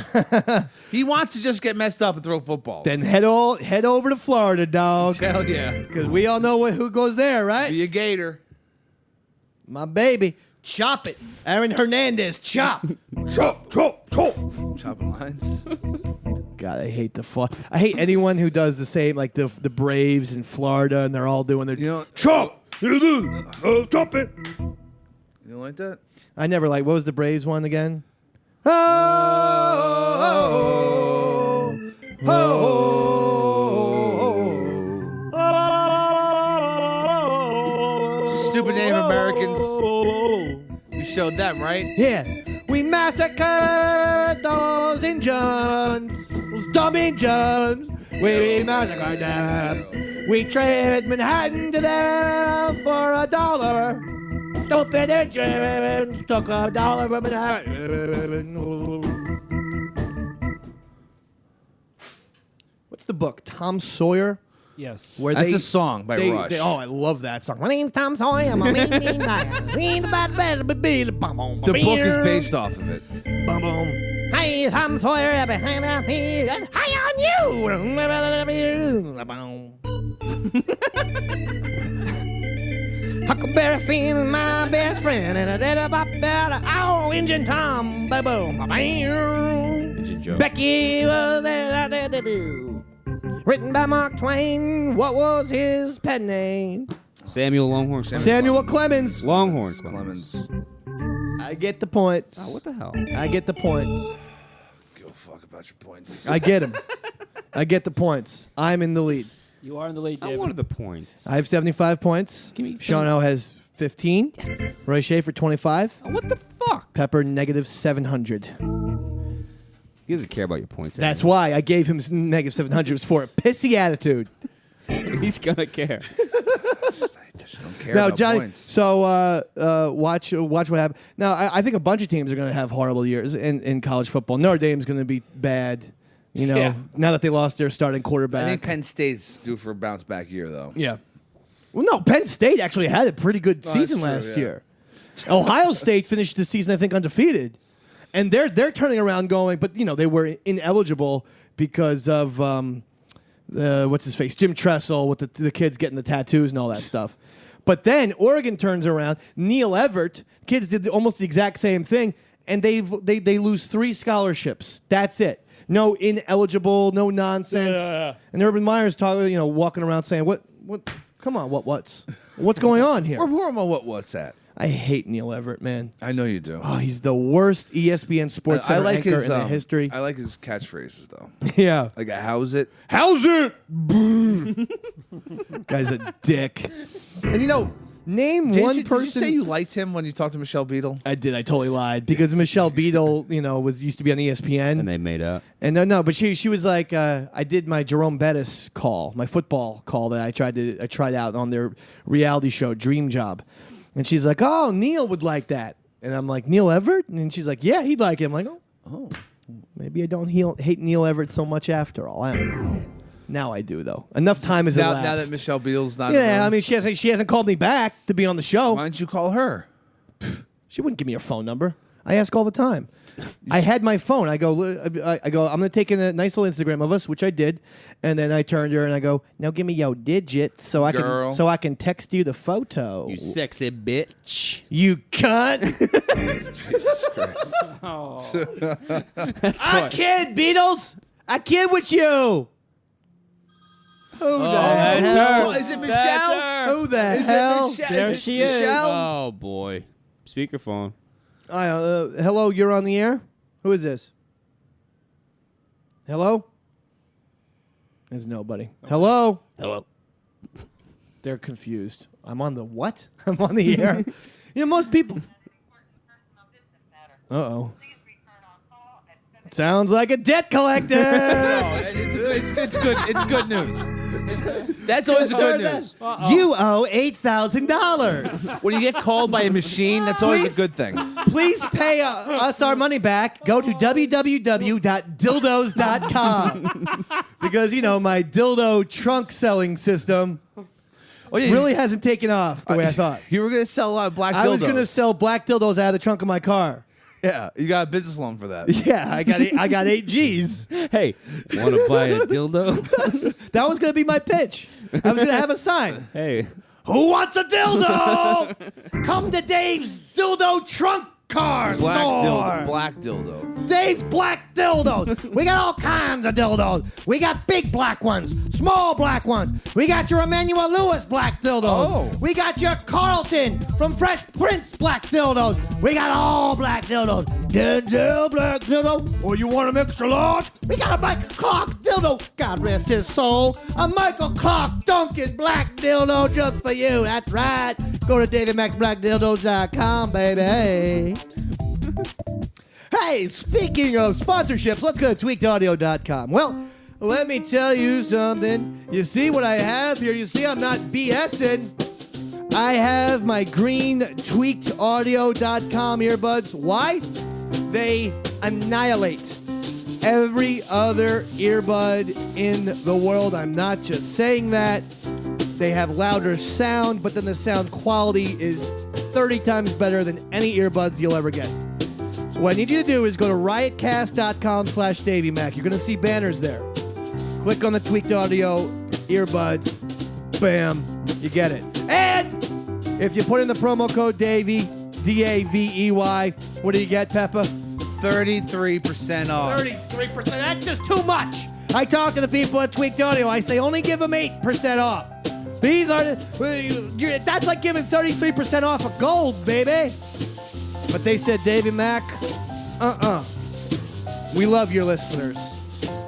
He wants to just get messed up and throw footballs. Then head over to Florida, dog. Hell yeah. Because we all know who goes there, right? Be a Gator. My baby. Chop it. Aaron Hernandez, chop. Chop. Chopping lines. God, I hate I hate anyone who does the same, like the Braves in Florida, and they're all doing their chop. Chop it. You don't like that? I never what was the Braves one again? Stupid Native Americans. We showed them, right? Yeah. We massacred those Indians, those dumb Indians. We massacred them. We traded Manhattan to them for $1. Stupid Indians took $1 from Manhattan. What's the book? Tom Sawyer? Yes. Where That's a song by Rush. I love that song. My name's Tom Sawyer. I'm a mean guy. The book is based off of it. Boom, boom. Hey, Tom Sawyer, I've been hanging out here. High on you. Huckleberry Finn, my best friend, and I did about oh, Injun Tom, boom, Joe. Becky was there. Written by Mark Twain. What was his pen name? Samuel Longhorn. Samuel Clemens. Longhorn. Clemens. I get the points. Oh, what the hell? I get the points. Give a fuck about your points. I get them. I get the points. I'm in the lead. You are in the lead, I David. wanted the points. I have 75 points. Give me Sean O has 15. Yes. Roy Schaefer 25. Oh, what the fuck? Pepper negative 700. He doesn't care about your points. That's why I gave him negative 700. It was for a pissy attitude. He's gonna care. I just don't care Now, about Johnny, points. so watch what happens. Now, I think a bunch of teams are going to have horrible years in college football. Notre Dame's going to be bad, Yeah. now that they lost their starting quarterback. I think Penn State's due for a bounce back year, though. Yeah. Well, no, Penn State actually had a pretty good season true, last yeah. year. Ohio State finished the season, I think, undefeated. And they're turning around going, but, they were ineligible because of, what's his face, Jim Tressel with the kids getting the tattoos and all that stuff. But then Oregon turns around. Neil Everett, kids did almost the exact same thing, and they lose 3 scholarships. That's it. No ineligible, no nonsense. Yeah. And Urban Meyer's walking around saying, "What? Come on, what's going on here?" Where am I? What's that? I hate Neil Everett, man. I know you do. Oh, he's the worst ESPN Sports Center anchor in the history. I like his catchphrases though. Yeah, Like how's it? how's it? Guy's a dick. And name one person. Did you say you liked him when you talked to Michelle Beadle? I did. I totally lied because Michelle Beadle, used to be on ESPN, And they made up. and no, but she was like, I did my Jerome Bettis call, my football call that I tried out on their reality show Dream Job, and she's like, oh, Neil would like that, and I'm like, Neil Everett, and she's like, yeah, he'd like it. I'm like, oh, maybe I don't hate Neil Everett so much after all. I don't know. Now I do though. Enough time has elapsed. Now that Michelle Beadle's not. in the Yeah, room. I mean, she hasn't called me back to be on the show. Why don't you call her? She wouldn't give me her phone number. I ask all the time. I had my phone. I go, I'm going to take in a nice little Instagram of us, which I did, and then I turned to her and I go, now give me your digits so I can text you the photo. You sexy bitch. You cunt. Jesus Christ. I kid, Beatles. I kid with you. Who the that's hell? her. Is it That's Michelle? her. Who the hell? There she is. Michelle? Oh, boy. Speakerphone. Hello, you're on the air? Who is this? Hello? There's nobody. Hello? Hello. They're confused. I'm on the what? I'm on the air. Most people. Uh-oh. Sounds like a debt collector. It's good. It's good news. That's always good news. You owe $8,000. When you get called by a machine, that's always a good thing. Please pay us our money back. Go to www.dildos.com because my dildo trunk selling system really hasn't taken off the way I thought. You were going to sell a lot of black dildos. I was going to sell black dildos out of the trunk of my car. Yeah, you got a business loan for that. Yeah, I got 8 G's. Hey, want to buy a dildo? That was going to be my pitch. I was going to have a sign. Hey. Who wants a dildo? Come to Dave's Dildo Trunk Car Store. Black dildo. Dave's Black Dildos. We got all kinds of dildos. We got big black ones, small black ones. We got your Emmanuel Lewis black dildos. Oh. We got your Carlton from Fresh Prince black dildos. We got all black dildos. Denzel black dildo. Or you want them extra large? We got a Michael Clark dildo. God rest his soul. A Michael Clark Duncan black dildo just for you. That's right. Go to DavidMaxBlackDildos.com, baby. Hey, speaking of sponsorships, let's go to tweakedaudio.com. Well, let me tell you something. You see what I have here? You see I'm not BSing. I have my green tweakedaudio.com earbuds. Why? They annihilate every other earbud in the world. I'm not just saying that. They have louder sound, but then the sound quality is 30 times better than any earbuds you'll ever get. So what I need you to do is go to riotcast.com/Davey Mac. You're going to see banners there. Click on the Tweaked Audio earbuds. Bam. You get it. And if you put in the promo code Davey, D-A-V-E-Y, what do you get, Peppa? 33% off. 33%. That's just too much. I talk to the people at Tweaked Audio. I say only give them 8% off. These are that's like giving 33% off of gold, baby. But they said, Davey Mac, we love your listeners.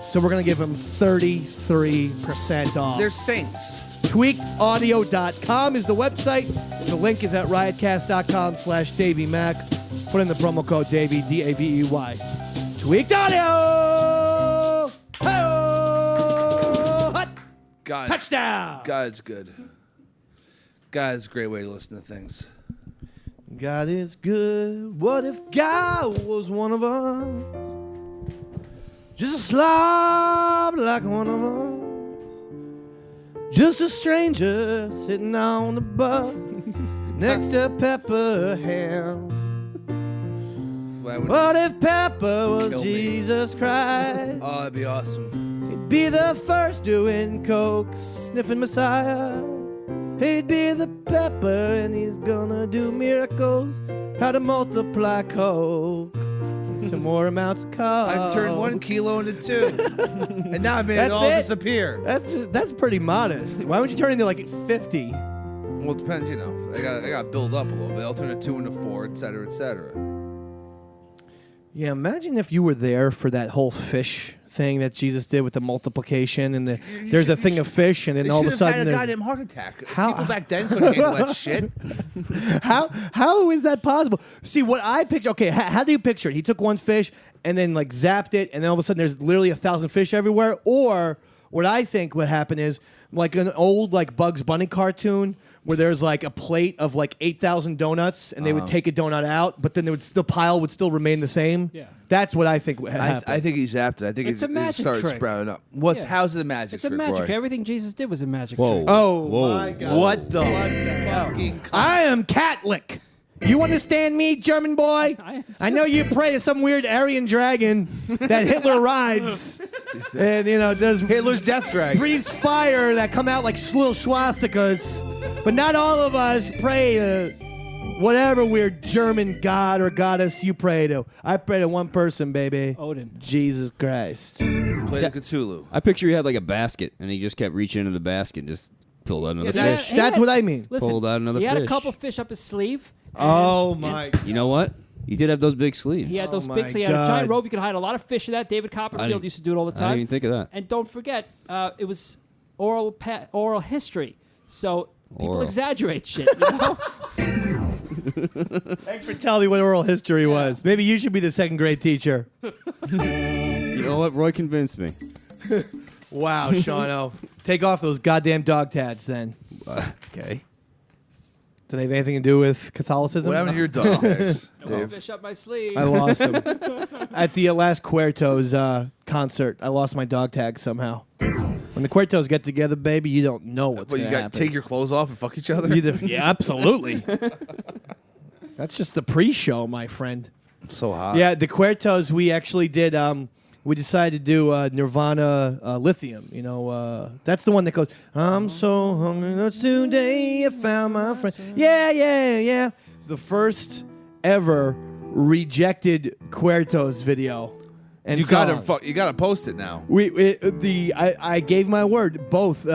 So we're going to give them 33% off. They're saints. Tweakedaudio.com is the website. The link is at riotcast.com/Davey Mac. Put in the promo code Davey, D-A-V-E-Y. Tweaked Audio! Hey-oh! Hut! Touchdown! God's good. God is a great way to listen to things. God is good. What if God was one of us? Just a slob like one of us. Just a stranger sitting on the bus next to Pepper Ham. What if Pepper was Jesus Christ? Oh, that'd be awesome. He'd be the first doing coke, sniffing Messiah. He'd be the pepper, and he's gonna do miracles. How to multiply coke to more amounts of coke. I turned 1 kilo into 2, and now I made it all disappear. That's pretty modest. Why would you turn into like 50? Well, it depends, you know. I got to build up a little bit. I'll turn a 2 into 4, et cetera, et cetera. Yeah, imagine if you were there for that whole fish thing that Jesus did with the multiplication, and there's a thing of fish, and then all of a sudden had a goddamn heart attack. People back then couldn't handle that shit. How is that possible? See, what I picture. Okay, how do you picture it? He took one fish and then like zapped it, and then all of a sudden there's literally 1,000 fish everywhere. Or what I think would happen is like an old like Bugs Bunny cartoon where there's like a plate of like 8,000 donuts, and they would take a donut out, but then the pile would still remain the same. Yeah. That's what I think would happen. I think he zapped it. I think It's a it magic started trick. sprouting up. Yeah. How's it a magic It's a trick, magic. Roy? Everything Jesus did was a magic Whoa. trick. Oh Whoa. my God! What the hell? fucking I am Catholic. You understand me, German boy? I know you pray to some weird Aryan dragon that Hitler rides, and does Hitler's death dragon. breathes fire that come out like little swastikas. But not all of us pray to whatever weird German god or goddess you pray to. I pray to one person, baby. Odin. Jesus Christ. Play the Cthulhu. I picture he had like a basket, and he just kept reaching into the basket and just pulled out another fish. That's what I mean. Listen, Pulled out another he had a fish. couple fish up his sleeve. Oh my! You know what? He did have those big sleeves. He had those Oh big. my So he had a God. giant rope. You could hide a lot of fish in that. David Copperfield used to do it all the I time. didn't even think of that. And don't forget, it was oral history. So people Oral. exaggerate shit. You know? Thanks for telling me what oral history was. Maybe you should be the second grade teacher. You know what? Roy convinced me. Wow, Shawno. Take off those goddamn dog tags then. Okay. Do they have anything to do with Catholicism? What happened to your dog tags, No Dave? fish up my sleeve. I lost them. At the last Cuertos concert, I lost my dog tag somehow. When the Cuertos get together, baby, you don't know what's But going you to got happen. to take your clothes off and fuck each other? Yeah, absolutely. That's just the pre-show, my friend. So hot. Yeah, the Cuertos, we actually did. We decided to do Nirvana Lithium. That's the one that goes, I'm so hungry, that's today I found my friend. Yeah. It's the first ever rejected Cuertos video. And You song. gotta post it now. I gave my word. Both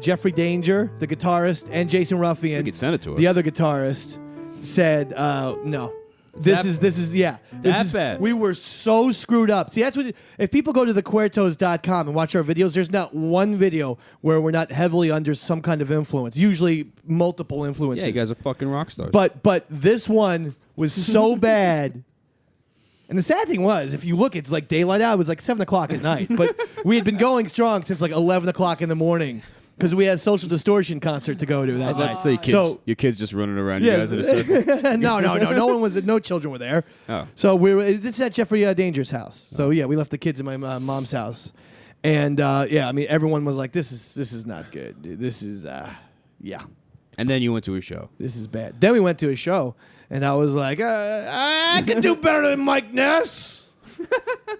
Jeffrey Danger, the guitarist, and Jason Ruffian, We could send it to her. the other guitarist, said no. This is bad. We were so screwed up. See, that's what. If people go to thecuertos.com and watch our videos, there's not one video where we're not heavily under some kind of influence. Usually multiple influences. Yeah, you guys are fucking rock stars. But this one was so bad. And the sad thing was, if you look, it's like daylight out. It was like 7 o'clock at night. But we had been going strong since like 11 o'clock in the morning because we had a Social Distortion concert to go to that night. Let's say kids. So, Your kids just running around. yeah. You guys in a circle. no children were there. Oh. So this is at Jeffrey Danger's house. So yeah, we left the kids in my mom's house. And everyone was like, this is not good. This is, yeah. And then you went to a show. This is bad. Then we went to a show, and I was like, I can do better than Mike Ness.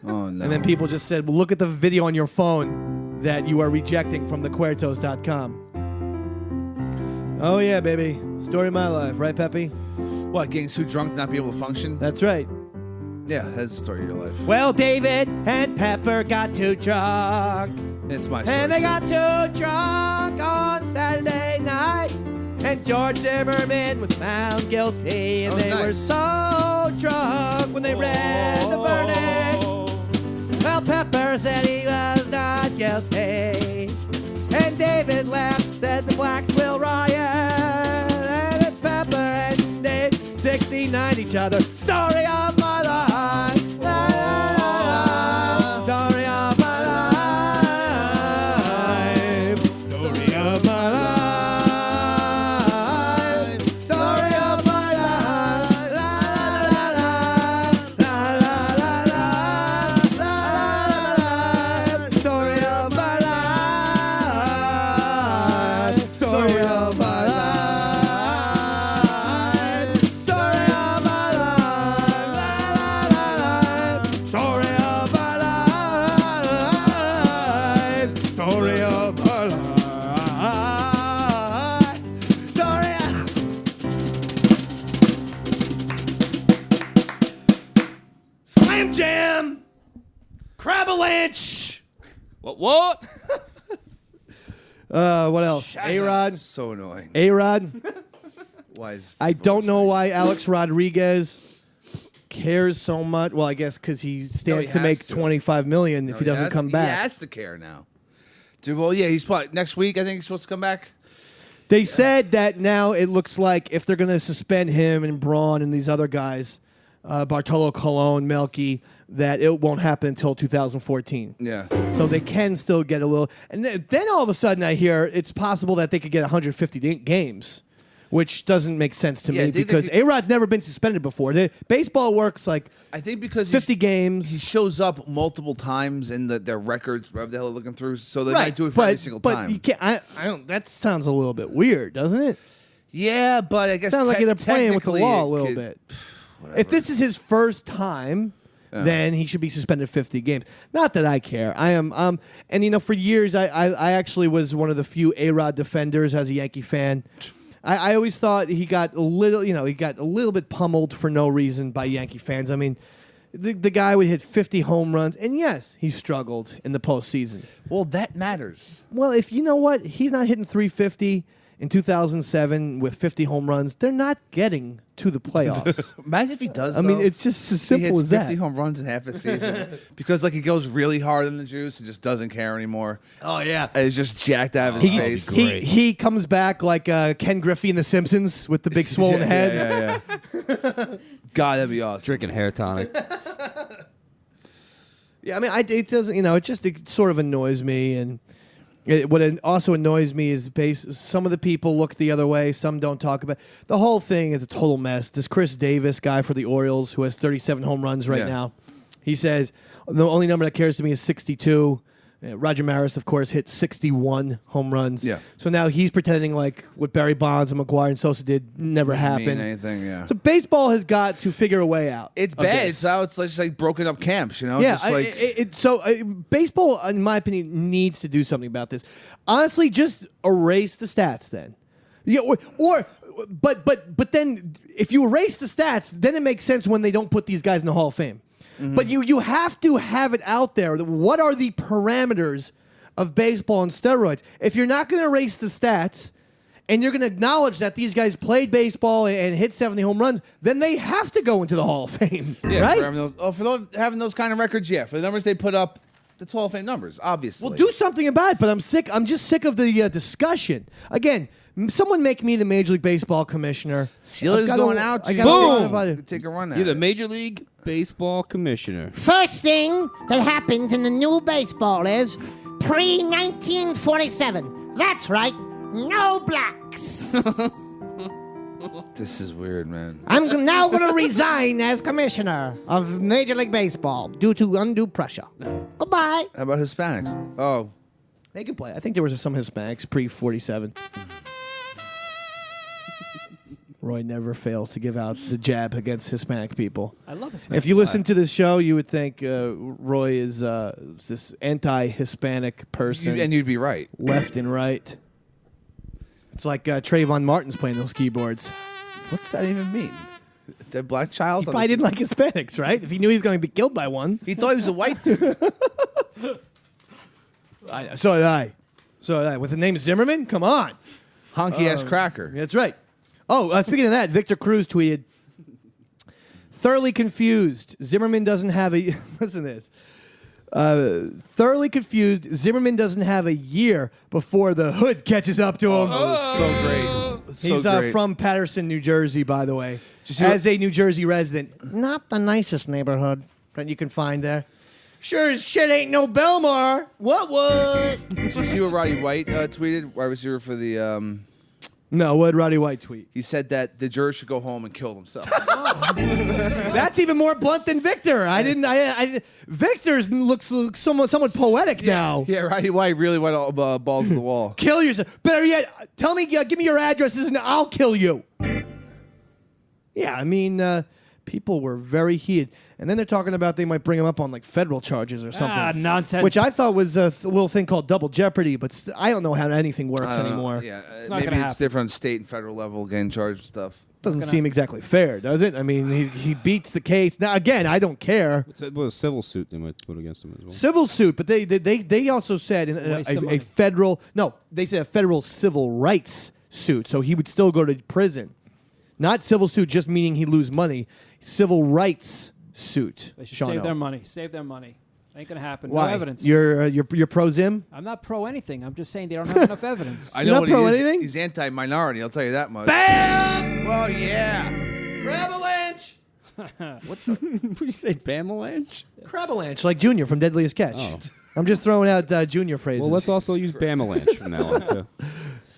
Oh, no. And then people just said, well, look at the video on your phone that you are rejecting from thecuertos.com. Oh, yeah, baby. Story of my life. Right, Peppy? What, getting too drunk, not being able to function? That's right. Yeah, that's the story of your life. Well, David and Pepper got too drunk. It's my story. And they got too drunk on Saturday night. And George Zimmerman was found guilty. And That was they were nice. so drunk when they read the verdict. Well, Pepper said he was not guilty. And David laughed, said the blacks will riot. And then Pepper and Dave 69 each other. Story of my life. La, la, la, la. Story of my life. Story of my life. Story of my life. La, la, la, la. La, la, la, la. La, la, la. Story of my life. Story of my life. Story of my life. Slam Jam, Crab-a-lanche. What? What else? A-Rod. So annoying. A-Rod. Why is I don't know why Alex Rodriguez cares so much. Well, I guess because he stands to make $25 million if he doesn't come back. He has to care now. Dude, well, yeah, he's next week. I think he's supposed to come back. They said that now it looks like if they're going to suspend him and Braun and these other guys, Bartolo Colon, Melky, that it won't happen until 2014. Yeah. So they can still get a little. And then all of a sudden I hear it's possible that they could get 150 games, which doesn't make sense to me because A-Rod's never been suspended before. Baseball works like I think because 50 games. He shows up multiple times in their records, whatever the hell they're looking through, so they might do it for every single time. But you can't. I don't. That sounds a little bit weird, doesn't it? Yeah, but I guess Sounds like they're playing with the law a little could, bit. Whatever. If this is his first time, then he should be suspended 50 games. Not that I care. I am. And for years, I actually was one of the few A-Rod defenders as a Yankee fan. I always thought he got a little bit pummeled for no reason by Yankee fans. I mean, the guy would hit 50 home runs, and yes, he struggled in the postseason. Well, that matters. Well, if you know what, he's not hitting 350 in 2007 with 50 home runs. They're not getting to the playoffs. Imagine if he does. I mean, it's just as simple he hits as that. 50 home runs in half a season because he goes really hard in the juice and just doesn't care anymore. Oh yeah, and he's just jacked out of his face. He comes back like Ken Griffey in The Simpsons with the big swollen head. Yeah. God, that'd be awesome. Drinking hair tonic. Yeah, I mean, it doesn't. It sort of annoys me, and what also annoys me is some of the people look the other way, some don't talk about. The whole thing is a total mess. This Chris Davis guy for the Orioles, who has 37 home runs right now, he says the only number that cares to me is 62. Roger Maris, of course, hit 61 home runs. Yeah. So now he's pretending like what Barry Bonds and McGuire and Sosa did never happened. Mean anything, yeah. So baseball has got to figure a way out. It's bad. It's how it's just like broken up camps, Yeah. Just baseball, in my opinion, needs to do something about this. Honestly, just erase the stats then. Yeah. But then if you erase the stats, then it makes sense when they don't put these guys in the Hall of Fame. Mm-hmm. But you have to have it out there. What are the parameters of baseball and steroids? If you're not going to erase the stats and you're going to acknowledge that these guys played baseball and hit 70 home runs, then they have to go into the Hall of Fame, right? For having those kind of records, yeah. For the numbers they put up, that's Hall of Fame numbers, obviously. Well, do something about it, but I'm sick. I'm just sick of the discussion. Again, someone make me the Major League Baseball commissioner. Sealer's going out. Boom! Take a run at You're the it. Major League Baseball commissioner. First thing that happens in the new baseball is pre-1947. That's right, no blacks. This is weird, man. I'm now going to resign as commissioner of Major League Baseball due to undue pressure. Goodbye. How about Hispanics? Oh. They can play. I think there was some Hispanics pre-47. Roy never fails to give out the jab against Hispanic people. I love Hispanic. If you listen to this show, you would think Roy is this anti-Hispanic person. And you'd be right. Left and right. It's like Trayvon Martin's playing those keyboards. What's that even mean? The black child? He probably didn't like Hispanics, right? If he knew he was going to be killed by one. He thought he was a white dude. So did I. With the name Zimmerman? Come on. Honky-ass cracker. That's right. Oh, speaking of that, Victor Cruz tweeted, thoroughly confused. Zimmerman doesn't have a... Listen to this. Thoroughly confused. Zimmerman doesn't have a year before the hood catches up to him. Oh, so great. He's from Patterson, New Jersey, by the way. As a New Jersey resident. Not the nicest neighborhood that you can find there. Sure as shit ain't no Belmar. What? Did you see what Roddy White tweeted? Wide receiver for the... No, what did Roddy White tweet? He said that the jurors should go home and kill themselves. That's even more blunt than Victor. Victor looks somewhat poetic now. Yeah, Roddy White really went all balls to the wall. Kill yourself. Better yet, tell me, give me your addresses and I'll kill you. Yeah, I mean, people were very heated. And then they're talking about they might bring him up on like federal charges or something. Nonsense. Which I thought was a little thing called double jeopardy, but I don't know how anything works anymore. Yeah, It's not maybe gonna it's happen. different on state and federal level getting charged with stuff. Doesn't seem exactly fair, does it? I mean, he beats the case. Now, again, I don't care. A civil suit they might put against him as well. Civil suit, but they also said a federal, no, they said a federal civil rights suit, so he would still go to prison. Not civil suit just meaning he'd lose money. Civil rights suit. They should save their money. Save their money. Ain't gonna happen. Why? No evidence. You're pro Zim? I'm not pro anything. I'm just saying they don't have enough evidence. I know not what pro he is. anything? He's anti-minority. I'll tell you that much. Bam! Well, yeah. Crab-a-lanche! What did you say, Bamalanche? Crab-a-lanche, like Junior from Deadliest Catch. Oh. I'm just throwing out Junior phrases. Well, let's also use Bamalanche from now on, too.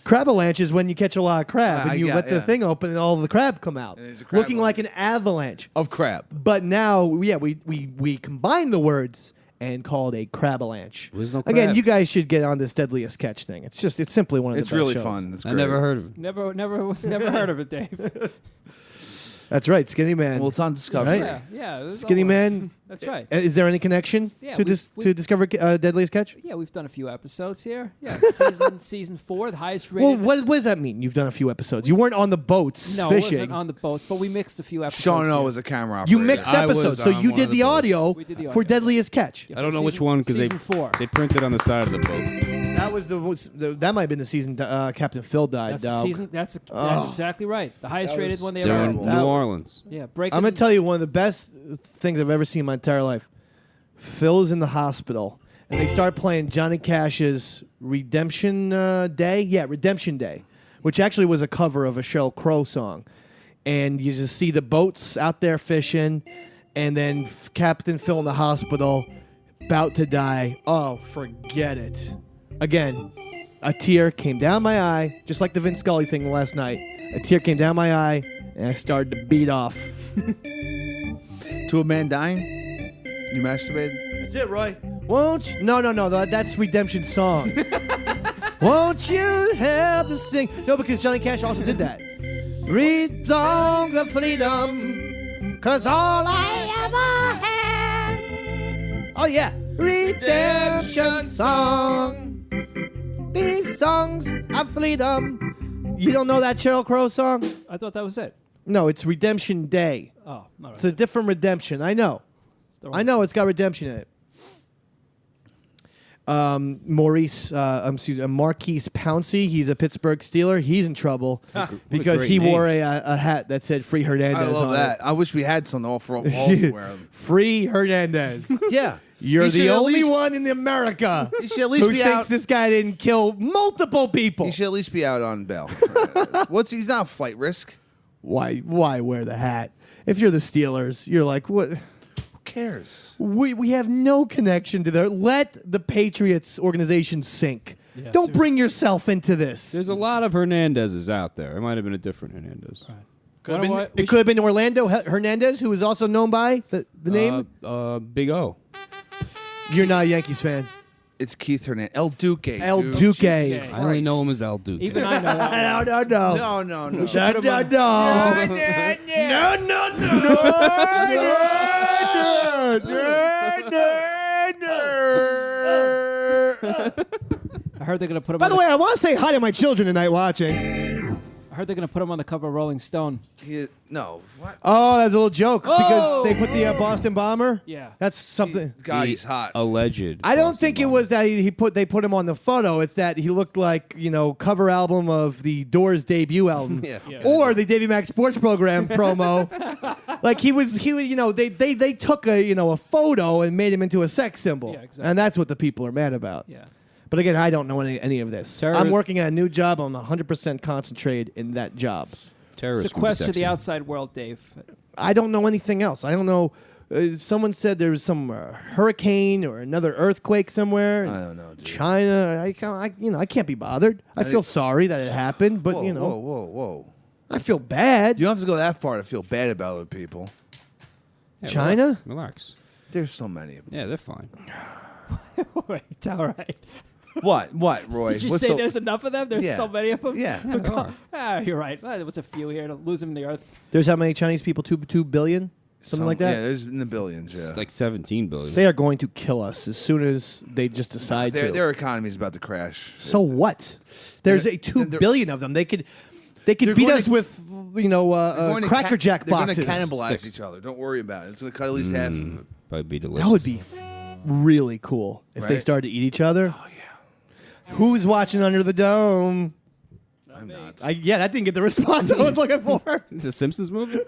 Crab-a-lanche is when you catch a lot of crab I and you got- let the yeah. thing open and all the crab come out, And there's a crab looking on like it. an avalanche. Of crab. But now, yeah, we combine the words and call it a crab-a-lanche. There's no Again, crab. you guys should get on this Deadliest Catch thing. It's simply one of the It's best really shows. fun. It's I great. never heard of it. Never heard of it, Dave. That's right, Skinny Man. Well, it's on Discovery. Right? Yeah. this is Skinny all- Man. That's right. Is there any connection Yeah, to we- Discover Deadliest Catch? Yeah, we've done a few episodes here. Yeah, season 4, the highest Well, rated. what does that mean? You've done a few episodes. You weren't on the boats No, it fishing. wasn't on the boats, but we mixed a few episodes. Sean here. O was a camera operator. You mixed I was episodes, so on you one did of the the boats. audio We did the for audio. Deadliest Catch. Yeah, I don't for know which season- one because season 4. they printed on the side of the boat. That was that might have been the season Captain Phil died. That's the dog. season. That's exactly right. The highest rated one they So ever. in had. New Orleans. Yeah, breaking. I'm gonna tell you one of the best things I've ever seen in my entire life. Phil's in the hospital, and they start playing Johnny Cash's Redemption Day. Yeah, Redemption Day, which actually was a cover of a Sheryl Crow song. And you just see the boats out there fishing, and then Captain Phil in the hospital, about to die. Oh, forget it. Again, a tear came down my eye, just like the Vince Scully thing last night. A tear came down my eye, and I started to beat off. To a man dying? You masturbated? That's it, Roy. Won't you? No. That's Redemption Song. Won't you help to sing? No, because Johnny Cash also did that. Read songs of freedom, 'cause all I ever had. Oh, yeah. Redemption Song. These songs of freedom. You don't know that Sheryl Crow song? I thought that was it. No, it's Redemption Day. Oh, all right. It's a different redemption. I know. The wrong I know it's got redemption in it. Marquise Pouncey, he's a Pittsburgh Steeler. He's in trouble because great he name. wore a hat that said "Free Hernandez." I love on that. it. I wish we had some all for all to wear them. Free Hernandez. Yeah. You're He should the at only least- one in America He should at least who be thinks out. this guy didn't kill multiple people. He should at least be out on bail. He's not a flight risk. Why wear the hat? If you're the Steelers, you're like, what? Who cares? We have no connection to that. Let the Patriots organization sink. Yeah, Don't seriously. bring yourself into this. There's a lot of Hernandezes out there. It might have been a different Hernandez. It could have been Orlando Hernandez, who is also known by the name. Big O. You're not a Yankees fan. It's Keith Hernandez. El Duque. El dude. Duque. Jesus I only know him as El Duque. Even I know that. No. No. No, I heard they're gonna put him. By on the way, I want to say hi to my children tonight watching. I heard they're gonna put him on the cover of Rolling Stone. No. What? Oh, that's a little joke because Oh! they put the Boston bomber. Yeah. That's something. God, he's hot. Alleged. I don't Boston think it bomber. was that they put him on the photo. It's that he looked like, cover album of the Doors debut album, Yeah. or the Davey Mac Sports Program promo. Like he was, they took a photo and made him into a sex symbol, Yeah, exactly. and that's what the people are mad about. Yeah. But again, I don't know any of this. Terror- I'm working at a new job. I'm 100% concentrated in that job. Terrorists can be Sequester sexy. the outside world, Dave. I don't know anything else. I don't know. Someone said there was some hurricane or another earthquake somewhere. I don't know, dude. China. I can't be bothered. I feel sorry that it happened, but Whoa. I feel bad. You don't have to go that far to feel bad about other people. Yeah, China? Relax. There's so many of them. Yeah, they're fine. Wait, all right. What, Roy? Did you What's say so- there's enough of them? There's Yeah. so many of them? Yeah. You're right. Well, there was a few here to lose them in the earth. There's how many Chinese people? 2 billion, something like that. Yeah, there's in the billions. Yeah. It's like 17 billion. They are going to kill us as soon as they just decide to. Their economy is about to crash. So what? There's They're- a 2 billion of them. They could. They could They're beat going us to- with, Cracker Jack They're boxes. going to cannibalize Sticks. each other. Don't worry about it. It's going to cut at least half. Probably be delicious. That would be really cool if they Right? started to eat each other. Oh, yeah. Who's watching Under the Dome? I'm not. That didn't get the response I was looking for. The Simpsons movie.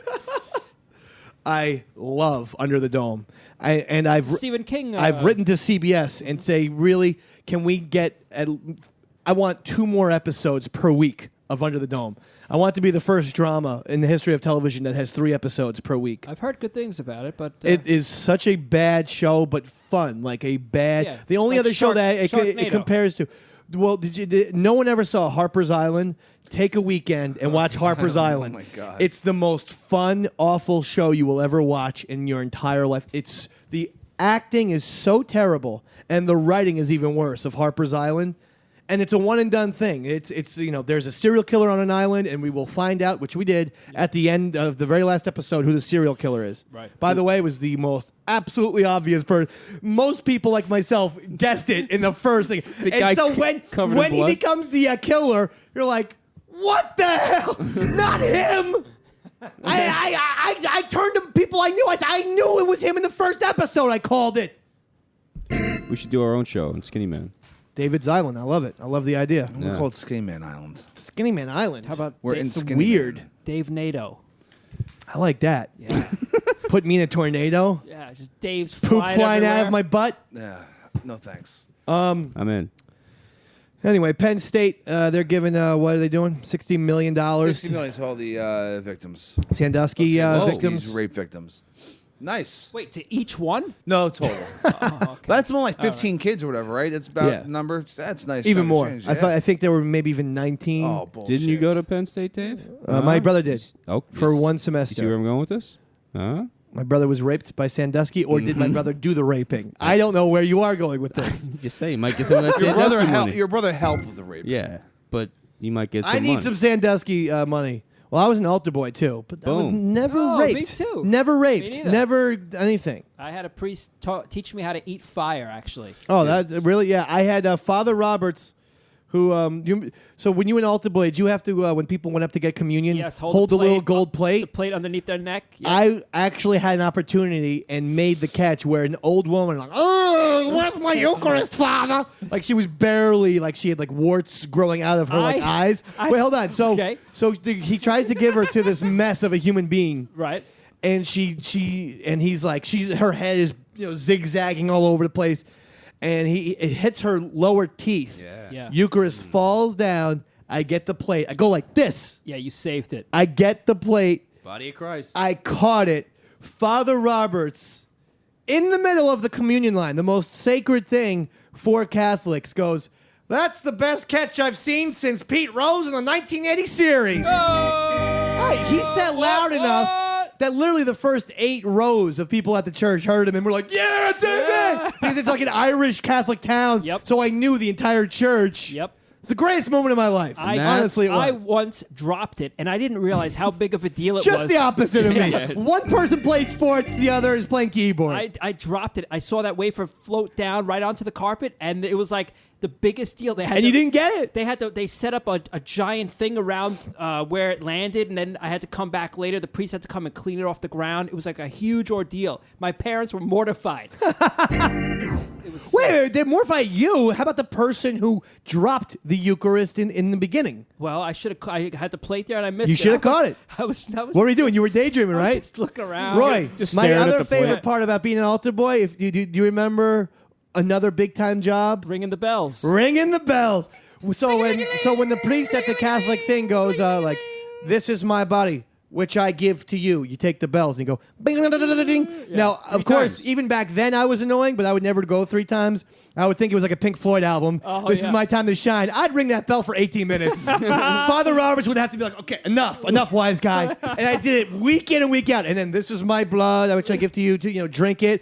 I love Under the Dome. I've Stephen King. I've written to CBS and say, really, can we get? I want 2 more episodes per week of Under the Dome. I want it to be the first drama in the history of television that has 3 episodes per week. I've heard good things about it, but It is such a bad show, but fun. Like a bad. Yeah, the only like other show that it Sharknado. compares to. Well, no one ever saw Harper's Island? Take a weekend and watch Harper's Island. Oh my God. It's the most fun, awful show you will ever watch in your entire life. It's the acting is so terrible, and the writing is even worse of Harper's Island. And it's a one and done thing. It's there's a serial killer on an island, and we will find out, which we did at the end of the very last episode, who the serial killer is. Right. By the way, it was the most absolutely obvious person. Most people like myself guessed it in the first thing. guy And so covered in when he blood? becomes the killer, you're like, what the hell? Not him. I turned to people I knew. I knew it was him in the first episode. I called it. We should do our own show on Skinny Man. David's Island. I love it. I love the idea. We're called Skinny Man Island. Skinny Man Island. how about We're in It's Skinny weird. Man. Dave NATO? I like that. Yeah, Put me in a tornado. yeah, just Dave's Poop flying out everywhere. of my butt. Yeah. No thanks. I'm in. Anyway, Penn State, they're giving, what are they doing? $60 million. $60 million to all the victims. Sandusky victims. These rape victims. Nice. Wait, to each one? No, total. That's more like 15 kids or whatever, right? That's about the number. That's nice. Even Chunk of more. change, I think there were maybe even 19. Oh, bullshit. Didn't you go to Penn State, Dave? My brother did. Oh, For yes. one You see semester. where I'm going with this? Huh? My brother was raped by Sandusky, or did my brother do the raping? I don't know where you are going with this. Just say you might get some of that Your brother, Sandusky money. your brother helped with the rape. Yeah, but you might get some I need money. some Sandusky money. Well, I was an altar boy too, but I was Boom. never Oh, raped. me too. Never Me raped. neither. Never anything. I had a priest teach me how to eat fire. Actually, Oh, that's really I had Father Roberts, who so when you were an altar boy, did you have to when people went up to get communion, yes, hold the plate little gold up- plate? the plate underneath their neck. Yeah. I actually had an opportunity and made the catch where an old woman like, oh, where's my Eucharist, Father? Like she was barely she had warts growing out of her eyes. Wait, hold on. So Okay. he tries to give her to this mess of a human being. Right. And he's like, her head is zigzagging all over the place, and it hits her lower teeth. Yeah. Eucharist falls down. I get the plate. I go like this. Yeah, you saved it. I get the plate. Body of Christ. I caught it. Father Roberts, in the middle of the communion line, the most sacred thing for Catholics, goes, "That's the best catch I've seen since Pete Rose in the 1980 series." Right, he said loud enough that literally the first 8 rows of people at the church heard him and were like, "Yeah, David!" Because it's like an Irish Catholic town. Yep. So I knew the entire church. Yep. It's the greatest moment of my life. Honestly, it was. I once dropped it, and I didn't realize how big of a deal it was. Just the opposite of me. Yeah. One person played sports, the other is playing keyboard. I dropped it. I saw that wafer float down right onto the carpet, and it was like the biggest deal. They had And you didn't get it. They set up a giant thing around where it landed, and then I had to come back later. The priest had to come and clean it off the ground. It was like a huge ordeal. My parents were mortified. Wait, they're mortified you. How about the person who dropped the Eucharist in the beginning? Well, I had the plate there, and I missed it. You should have caught it. I was What were you doing? You were daydreaming, I was right? just looking around. Roy, Just my staring at other the plate. favorite part about being an altar boy, do you remember another big time job? Ringing the bells. Ringing the bells. So when the priest at the Catholic thing goes like, "This is my body, which I give to you," you take the bells and you go, bing, ding, ding, ding, ding. Now, of course, even back then I was annoying, but I would never go 3 times. I would think it was like a Pink Floyd album. Oh, This yeah. is my time to shine. I'd ring that bell for 18 minutes. Father Roberts would have to be like, "Okay, enough, wise guy." And I did it week in and week out. And then, "This is my blood, which I give to you to drink it."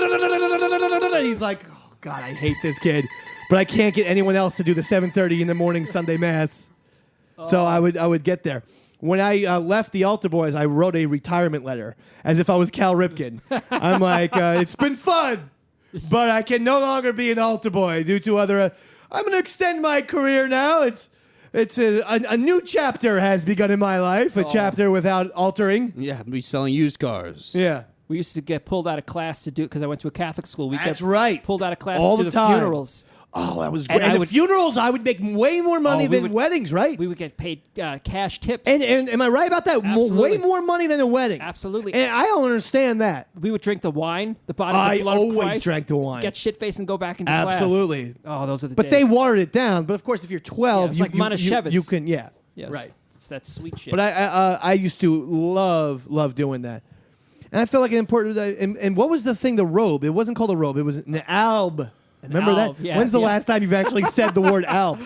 And he's like, "Oh God, I hate this kid," but I can't get anyone else to do the 7:30 in the morning Sunday mass. So I would get there. When I left the altar boys, I wrote a retirement letter as if I was Cal Ripken. I'm like, "It's been fun, but I can no longer be an altar boy due to other. I'm going to extend my career now. It's a new chapter has begun in my life. A chapter without altering. Yeah, we selling used cars. Yeah. We used to get pulled out of class to do because I went to a Catholic school. We That's get right. pulled out of class All to do the the time. funerals. Oh, that was And great. And I the would- funerals, I would make way more money than weddings, right? We would get paid cash tips. And am I right about that? Absolutely. Way more money than a wedding. Absolutely. And I don't understand that. We would drink the wine, the bottom of I the blood of always Christ, drank the wine. get shit-faced and go back into Absolutely. class. Oh, those are the But days. they watered it down. But of course, if you're 12, it's like Manischewitz. you can, yeah. Yes. Right. It's that sweet shit. But I used to love doing that. And I feel like an important. And what was the thing? The robe. It wasn't called a robe. It was an alb. Remember alb, that? yeah, When's the yeah. last time you've actually said the word alb?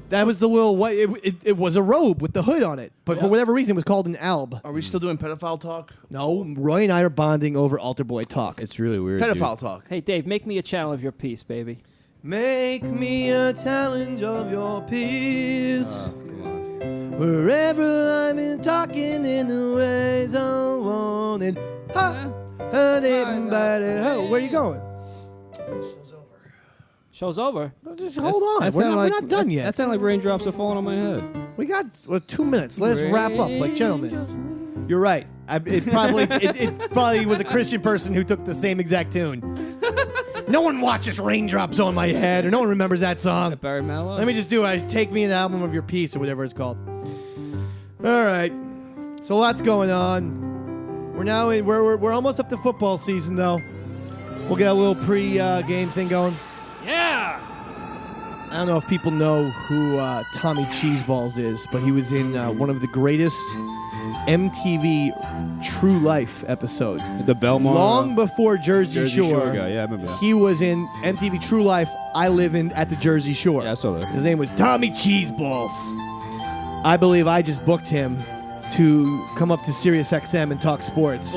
That was the little white. It was a robe with the hood on it. But for whatever reason, it was called an alb. Are we still doing pedophile talk? No, Roy and I are bonding over altar boy talk. It's really weird. Pedophile talk. Hey, Dave, make me a channel of your piece, baby. Make me a challenge of your peace. Wherever I'm in talking in the ways I want it. Ha! Where are you going? Show's over. Just hold on. We're not done yet. That sounded like raindrops are falling on my head. We got 2 minutes. Let us wrap up like gentlemen. You're right. It probably was a Christian person who took the same exact tune. No one watches Raindrops on My Head, or no one remembers that song. Barry Manilow. Let me just do it. Take me an album of your piece, or whatever it's called. All right. So lots going on. We're now in. We're almost up to football season, though. We'll get a little pre-game thing going. Yeah. I don't know if people know who Tommy Cheeseballs is, but he was in one of the greatest MTV True Life episodes. The Belmont. Long before Jersey Shore. Guy. Yeah, I remember that. He was in MTV True Life, I Live at the Jersey Shore. Yeah, I saw that. His name was Tommy Cheeseballs. I believe I just booked him to come up to Sirius XM and talk sports.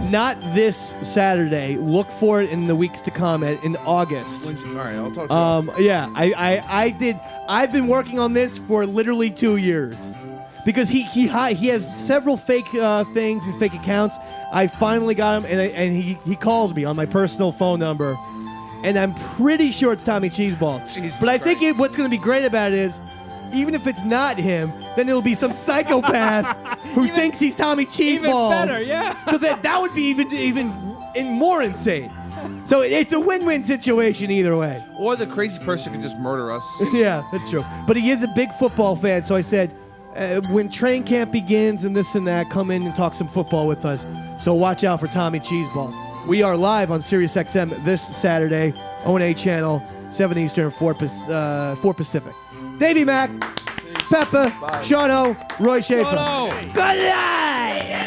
Not this Saturday. Look for it in the weeks to come in August. All right, I'll talk to you. Yeah, I did. I've been working on this for literally 2 years. Because he has several fake things and fake accounts. I finally got him, and he calls me on my personal phone number, and I'm pretty sure it's Tommy Cheeseballs. Jesus but I Christ. think what's going to be great about it is, even if it's not him, then it'll be some psychopath who thinks he's Tommy Cheeseballs. better, yeah. So that would be even more insane. So it's a win-win situation either way. Or the crazy person could just murder us. Yeah, that's true. But he is a big football fan, so I said, when training camp begins and this and that, come in and talk some football with us. So watch out for Tommy Cheeseballs. We are live on Sirius XM this Saturday, O&A channel, 7 Eastern, 4 Pacific. Davey Mac, Peppa, Shano, Roy Schaefer. Shano. Good night!